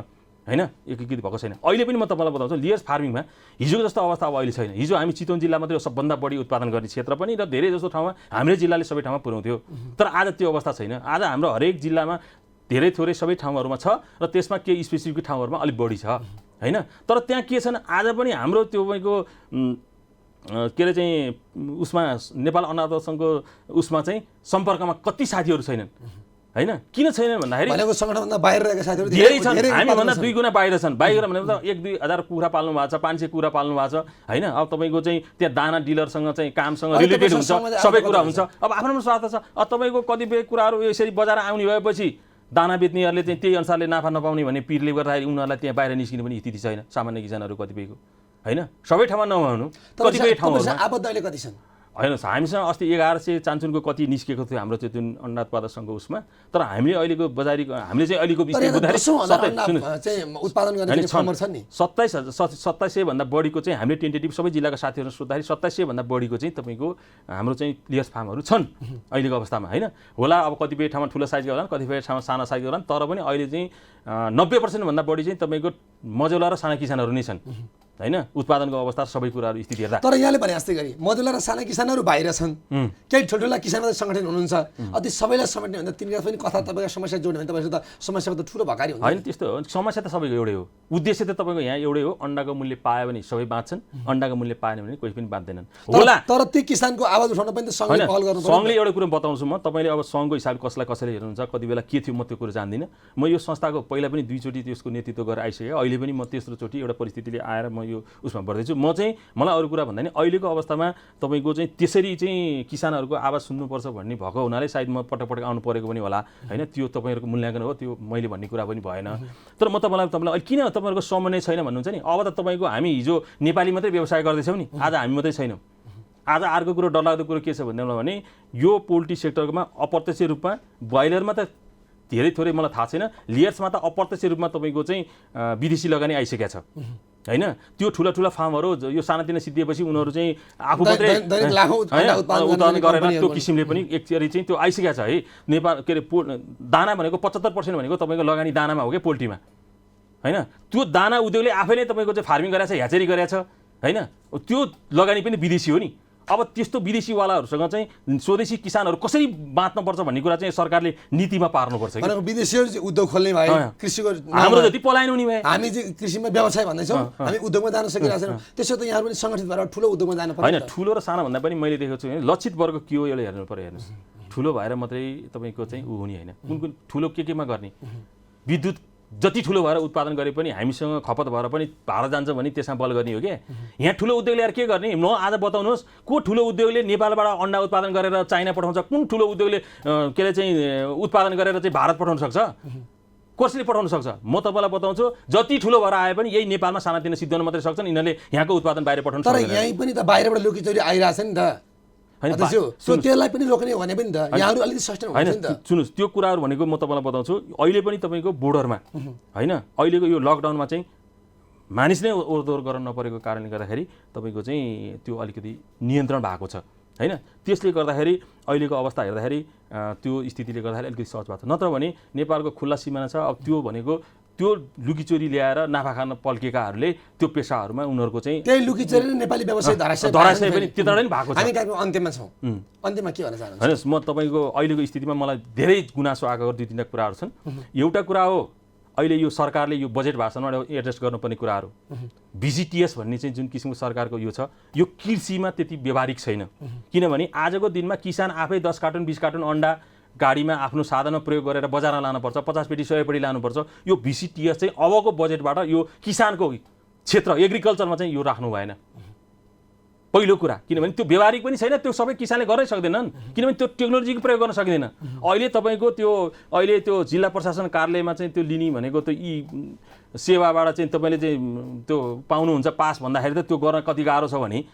होइन एकीकृत भएको छैन अहिले पनि म तपाईँलाई बताउँछु लेयर्स फार्मिङमा हिजोको जस्तो अवस्था अब अहिले छैन हिजो हामी चितवन जिल्ला मात्रै सबभन्दा बढी उत्पादन गर्ने क्षेत्र पनि र धेरै जस्तो ठाउँमा हाम्रै जिल्लाले सबै ठाउँमा पुर्याउँथ्यो तर आज त्यो अवस्था छैन आज हाम्रो हरेक जिल्लामा धेरै थोरै सबै ठाउँहरूमा छ र त्यसमा केही स्पेसिफिक ठाउँहरूमा अलिक बढी छ होइन तर त्यहाँ के छन् आज पनि हाम्रो त्यो तपाईँको के अरे चाहिँ उसमा नेपाल अन्न उत्पादक सङ्घको उसमा चाहिँ सम्पर्कमा कति साथीहरू छैनन् होइन किन छैन भन्दाखेरि धेरै छन् हामीभन्दा 2 गुणा बाहिर छन् बाहिर भनेको 1-2 हजार कुखुरा पाल्नु भएको छ 500 कुखुरा पाल्नु भएको छ होइन अब तपाईँको चाहिँ त्यहाँ दाना डिलरसँग चाहिँ कामसँग रिलेटेड हुन्छ सबै कुरा हुन्छ अब आफ्नो स्वार्थ छ अब तपाईँको कतिपय कुराहरू यसरी बजार आउने भएपछि दाना बेच्नेहरूले चाहिँ त्यही अनुसारले नाफा नपाउने भन्ने पिरले गर्दाखेरि उनीहरूलाई त्यहाँ बाहिर निस्किने पनि स्थिति छैन सामान्य किसानहरू कतिपयको होइन सबै ठाउँमा नहुनु कतिपय ठाउँहरूमा आबद्ध अहिले कति छन् होइन हामीसँग अस्ति 1100 चान्चुनको कति निस्केको थियो हाम्रो चाहिँ जुन अन्डा उत्पादक सङ्घको उसमा तर हामीले अहिलेको बजारीको हामीले चाहिँ अहिलेको उत्पादन गर्ने फर्मर छन् नि 2700 भन्दा बढीको चाहिँ हामीले टेन्टेटिभ सबै जिल्लाका साथीहरू सोद्धाखेरि 2700 भन्दा बढीको चाहिँ तपाईँको हाम्रो चाहिँ लेयर्स फार्महरू छन् अहिलेको अवस्थामा होइन होला अब कतिपय ठाउँमा ठुलो साइजको होला कतिपय ठाउँमा साना साइजको होला तर पनि अहिले चाहिँ 90% भन्दा बढी चाहिँ तपाईँको मझौला र साना किसानहरू नै छन् होइन उत्पादनको अवस्था सबै कुराहरू स्थिति हेर्दा तर यहाँले भने जस्तै गरी मझौला र साना किसानहरू बाहिर छन् केही ठुल्ठुला किसान सङ्गठन हुनुहुन्छ अति सबैलाई समेट्ने भन्दा तिनीहरू पनि कथा तपाईँको समस्या जोड्ने भने तपाईँको त समस्याको त ठुलो भकारी हुन्छ होइन त्यस्तो हो समस्या त सबैको एउटै हो उद्देश्य त तपाईँको यहाँ एउटै हो अन्डाको मूल्य पायो भने सबै बाँच्छन् अन्डाको मूल्य पाएन भने कोही पनि बाँच्दैनन् होला तर ती किसानको आवाज उठाउन पनि त सङ्घले पहल गर्नु पर्छ सङ्घले एउटा कुरो बताउँछु म तपाईँले अब सङ्घको हिसाबले कसैले हेर्नुहुन्छ कति बेला के थियो म त्यो कुरो जान्दिनँ म यो संस्थाको पहिला पनि 2 चोटि त्यसको नेतृत्व गरेर आइसकेँ अहिले पनि म तेस्रो चोटि एउटा परिस्थितिले आएर म यो उसमा बढ्दैछु म चाहिँ मलाई अरू कुरा भन्दा नि अहिलेको अवस्थामा तपाईँको चाहिँ त्यसरी चाहिँ किसानहरूको आवाज सुन्नुपर्छ भन्ने भएको हुनाले सायद म पटक पटक आउनु परेको पनि होला होइन त्यो तपाईँहरूको मूल्याङ्कन हो त्यो मैले भन्ने कुरा पनि भएन तर म तपाईँलाई किन तपाईँहरूको समन्वय छैन भन्नुहुन्छ नि अब त तपाईँको हामी हिजो नेपाली मात्रै व्यवसाय गर्दैछौँ नि आज हामी मात्रै छैनौँ आज अर्को कुरो डरलाग्दो कुरो के छ भने यो पोल्ट्री सेक्टरमा अप्रत्यक्ष रूपमा ब्रोइलरमा त धेरै थोरै मलाई थाहा छैन लेयर्समा त अप्रत्यक्ष रूपमा तपाईँको चाहिँ विदेशी लगानी आइसकेको छ होइन त्यो ठुला ठुला फार्महरू यो सानातिना सिद्धिएपछि उनीहरू चाहिँ आफू मात्रै उत्पादन गरेर त्यो किसिमले पनि एकचोटि चाहिँ त्यो आइसकेको छ है नेपाल के अरे दाना भनेको 75% भनेको तपाईँको लगानी दानामा हो क्या पोल्ट्रीमा होइन त्यो दाना उद्योगले आफै नै तपाईँको चाहिँ फार्मिङ गरेछ ह्याचेरी गरेछ होइन त्यो लगानी पनि विदेशी हो नि अब त्यस्तो विदेशीवालाहरूसँग चाहिँ स्वदेशी किसानहरू कसरी बाँच्नुपर्छ भन्ने कुरा चाहिँ सरकारले नीतिमा पार्नुपर्छ विदेशीहरू उद्योग खोल्ने भए कृषिको हाम्रो जति पलायन हुने भए हामी चाहिँ कृषिमा व्यवसाय भन्दैछौँ हामी उद्योगमा जान सकिरहेको छैनौँ त्यसो त यहाँ पनि सङ्गठित भएर ठुलो उद्योगमा जानु पर्छ होइन ठुलो र सानो भन्दा पनि मैले देखेको छु लक्षित वर्ग के हो यसले हेर्नु पर्यो हेर्नुहोस् ठुलो भएर मात्रै तपाईँको चाहिँ ऊ हुने होइन कुन कुन ठुलो केमा गर्ने विद्युत जति ठुलो भएर उत्पादन गरे पनि हामीसँग खपत भएर पनि भारत जान्छ भने त्यसमा बल गर्ने हो क्या यहाँ ठुलो उद्योग ल्याएर के गर्ने न आज बताउनुहोस् को ठुलो उद्योगले नेपालबाट अन्डा उत्पादन गरेर चाइना पठाउँछ कुन ठुलो उद्योगले के अरे चाहिँ उत्पादन गरेर चाहिँ भारत पठाउन सक्छ कसले पठाउन सक्छ? म तपाईँलाई बताउँछु, जति ठुलो भएर आए पनि यही नेपालमा सानातिना सिद्धाउन मात्रै सक्छन्, यिनीहरूले यहाँको उत्पादन बाहिर पठाउन तर सक्दैन। यहीँ पनि त बाहिरबाट लुकीचोरी आइरहेछ नि त हैन, सो त्यसलाई पनि रोक्ने भने पनि त यहाँहरू अलिकति सस्टेन हुन्छ नि त। सुन्नुहोस्, त्यो कुराहरू भनेको म तपाईँलाई बताउँछु, अहिले पनि तपाईँको बोर्डरमा होइन, अहिलेको यो लकडाउनमा चाहिँ मानिस नै ओहोरदोहोर गर्न नपरेको कारणले गर्दाखेरि तपाईँको चाहिँ त्यो अलिकति नियन्त्रण भएको छ होइन। त्यसले गर्दाखेरि अहिलेको अवस्था हेर्दाखेरि त्यो स्थितिले गर्दाखेरि अलिकति सहज भएको छ। नत्र भने नेपालको खुल्ला सिमाना छ। अब त्यो भनेको त्यो लुकीचोरी ल्याएर नाफा खान पल्केकाहरूले त्यो पेसाहरूमा उनीहरूको चाहिँ त्यही लुकीचोरी नेपाली व्यवसाय धराशय पनि त्यता पनि भएको छ। हामी कार्यक्रम अन्त्यमा छौँ, अन्त्यमा के भन्न चाहनुहुन्छ? हेर्नुहोस्, म तपाईँको अहिलेको स्थितिमा मलाई धेरै गुनासो आएको 2-3 कुराहरू छन्। एउटा कुरा हो, अहिले यो सरकारले यो बजेट भाषणमा एड्रेस गर्नुपर्ने कुराहरू, भिजिटिएस भन्ने चाहिँ जुन किसिमको सरकारको यो छ, यो कृषिमा त्यति व्यवहारिक छैन। किनभने आजको दिनमा किसान आफै 10 कार्टुन 20 कार्टुन अन्डा गाडीमा आफ्नो साधनमा प्रयोग गरेर बजारमा लानुपर्छ, 50 पेटी 100 पेटी लानुपर्छ। यो भिसिटिएस चाहिँ अबको बजेटबाट यो किसानको क्षेत्र एग्रिकल्चरमा चाहिँ यो राख्नु भएन, पहिलो कुरा। किनभने त्यो व्यवहारिक पनि छैन, त्यो सबै किसानले गर्नै सक्दैनन्, किनभने त्यो टेक्नोलोजीको प्रयोग गर्न सकिँदैन। अहिले तपाईँको त्यो जिल्ला प्रशासन कार्यालयमा चाहिँ त्यो लिने भनेको त्यो ई सेवाबाट चाहिँ तपाईँले चाहिँ त्यो पाउनुहुन्छ पास भन्दाखेरि त त्यो गर्न कति गाह्रो छ भने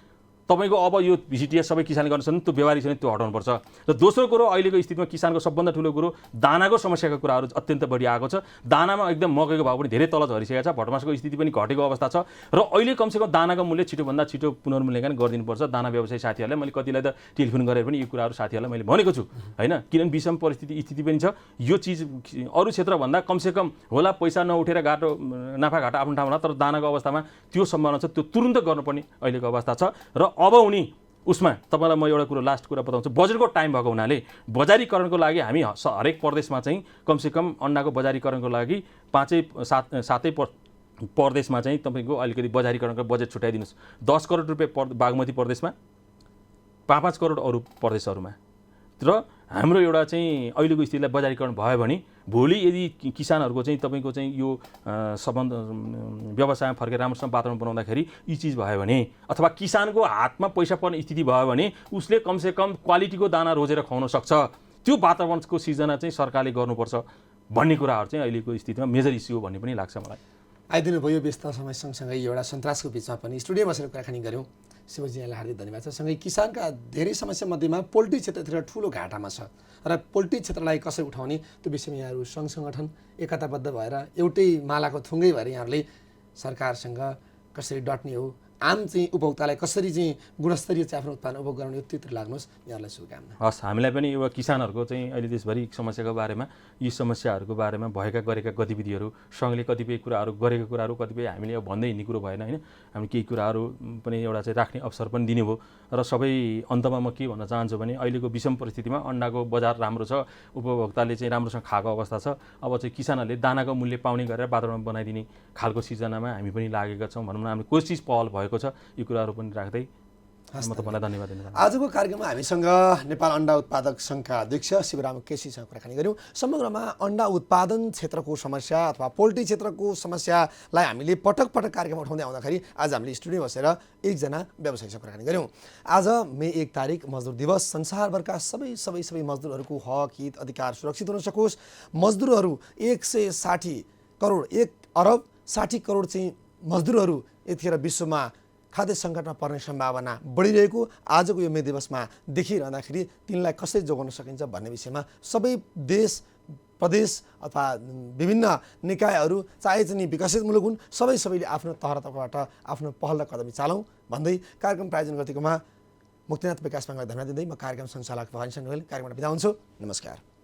तपाईँको अब यो भिजिटिएस सबै किसानले गर्न सक्छन्, त्यो व्यवहारिक छैन, त्यो हटाउनुपर्छ। र दोस्रो कुरो, अहिलेको स्थितिमा किसानको सबभन्दा ठुलो कुरो दानाको समस्याको कुराहरू अत्यन्त बढी आएको छ। दानामा एकदम मकैको भाउ पनि धेरै तल झरिसकेको छ, भटमासको स्थिति पनि घटेको अवस्था छ। र अहिले कमसेकम दानाको मूल्य छिटोभन्दा छिटो पुनर्मूल्याङ्कन गरिदिनुपर्छ। दाना व्यवसायी साथीहरूलाई मैले कतिलाई त टेलिफोन गरेर पनि यो कुराहरू साथीहरूलाई मैले भनेको छु होइन, किनभने विषम स्थिति पनि छ। यो चिज अरू क्षेत्रभन्दा कमसेकम होला पैसा नउठेर घाटो नाफा घाटा आफ्नो ठाउँमा, तर दानाको अवस्थामा त्यो सम्भावना छ, त्यो तुरुन्त गर्नुपर्ने अहिलेको अवस्था छ। र अब उनी उसमा तपाईँलाई म एउटा कुरो लास्ट कुरा बताउँछु, बजेटको टाइम भएको हुनाले बजारीकरणको लागि हामी हरेक प्रदेशमा चाहिँ कमसेकम अन्डाको बजारीकरणको लागि 5-7 प्रदेशमा चाहिँ तपाईँको अलिकति बजारीकरणको बजेट छुट्याइदिनुहोस्। 10 करोड रुपियाँ बागमती प्रदेशमा, 5-5 करोड अरू प्रदेशहरूमा। र हाम्रो एउटा चाहिँ अहिलेको स्थितिलाई बजारीकरण भयो भने भोलि यदि किसानहरूको चाहिँ तपाईँको चाहिँ यो सम्बन्ध व्यवसायमा फर्केर राम्रोसँग वातावरण बनाउँदाखेरि यी चिज भयो भने, अथवा किसानको हातमा पैसा पर्ने स्थिति भयो भने उसले कमसेकम क्वालिटीको दाना रोजेर खुवाउन सक्छ। त्यो वातावरणको सिर्जना चाहिँ सरकारले गर्नुपर्छ भन्ने कुराहरू चाहिँ अहिलेको स्थितिमा मेजर इस्यु हो भन्ने पनि लाग्छ मलाई। आइदिनु भयो व्यस्त समय सँगसँगै एउटा सन्तासको बिचमा पनि स्टुडियोमा बसेर कुराकानी गऱ्यौँ। शिवजीलाई हार्दिक धन्यवाद छ। सँगै किसानका धेरै समस्या मध्येमा पोल्ट्री क्षेत्रतिर ठुलो घाटामा छ र पोल्ट्री क्षेत्रलाई कसरी उठाउने त्यो विषयमा यहाँहरू सङ्घ सङ्गठन एकताबद्ध भएर एउटै मालाको थुङ्गै भएर यहाँहरूले सरकारसँग कसरी डट्ने हो, आम चाहिँ उपभोक्तालाई कसरी चाहिँ गुणस्तरीय चाहिँ आफ्नो उत्पादन उपभोग गराउने त्यतिर लाग्नुहोस्। यहाँलाई शुभकामना। हस्, हामीलाई पनि यो किसानहरूको चाहिँ अहिले देशभरि समस्याको बारेमा, यी समस्याहरूको बारेमा गरेका गतिविधिहरू, सङ्घले कतिपय कुराहरू गरेको कुराहरू कतिपय हामीले अब भन्दै हिँड्ने कुरो भएन होइन, हामी केही कुराहरू पनि एउटा चाहिँ राख्ने अवसर पनि दिने भयो। र सबै अन्तमा म के भन्न चाहन्छु भने अहिलेको विषम परिस्थितिमा अन्डाको बजार राम्रो छ, उपभोक्ताले चाहिँ राम्रोसँग खाएको अवस्था छ। अब चाहिँ किसानहरूले दानाको मूल्य पाउने गरेर वातावरण बनाइदिने खालको सिर्जनामा हामी पनि लागेका छौँ भनौँ न, हाम्रो कोसिस पहल भएको छ। यो कुराहरू पनि राख्दै म तपाईँलाई धन्यवाद दिन चाहन्छु। आजको कार्यक्रममा हामीसँग नेपाल अन्डा उत्पादक सङ्घका अध्यक्ष शिवराम केसीसँग कुराकानी गऱ्यौँ। समग्रमा अन्डा उत्पादन क्षेत्रको समस्या अथवा पोल्ट्री क्षेत्रको समस्यालाई हामीले पटक पटक कार्यक्रम उठाउँदै आउँदाखेरि आज हामीले स्टुडियो बसेर एकजना व्यवसायीसँग कुराकानी गऱ्यौँ। आज मे 1 तारिक मजदुर दिवस, संसारभरका सबै मजदुरहरूको हक हित अधिकार सुरक्षित हुन सकोस्। मजदुरहरू 160 करोड 1 अरब 60 करोड चाहिँ मजदुरहरू यतिखेर विश्वमा खाद्य सङ्कटमा पर्ने सम्भावना बढिरहेको आजको यो मे दिवसमा देखिरहँदाखेरि तिनलाई कसरी जोगाउन सकिन्छ भन्ने विषयमा सबै देश प्रदेश अथवा विभिन्न निकायहरू चाहे चाहिँ विकसित मुलुक हुन् सबैले आफ्नो तहबाट आफ्नो पहल र कदमी चालौँ भन्दै कार्यक्रम प्रायोजन गरेकोमा मुक्तिनाथ विकास मङ्गललाई धन्यवाद दिँदै म कार्यक्रम सञ्चालक भवानी सन कार्यक्रमबाट बिदा हुन्छु। नमस्कार।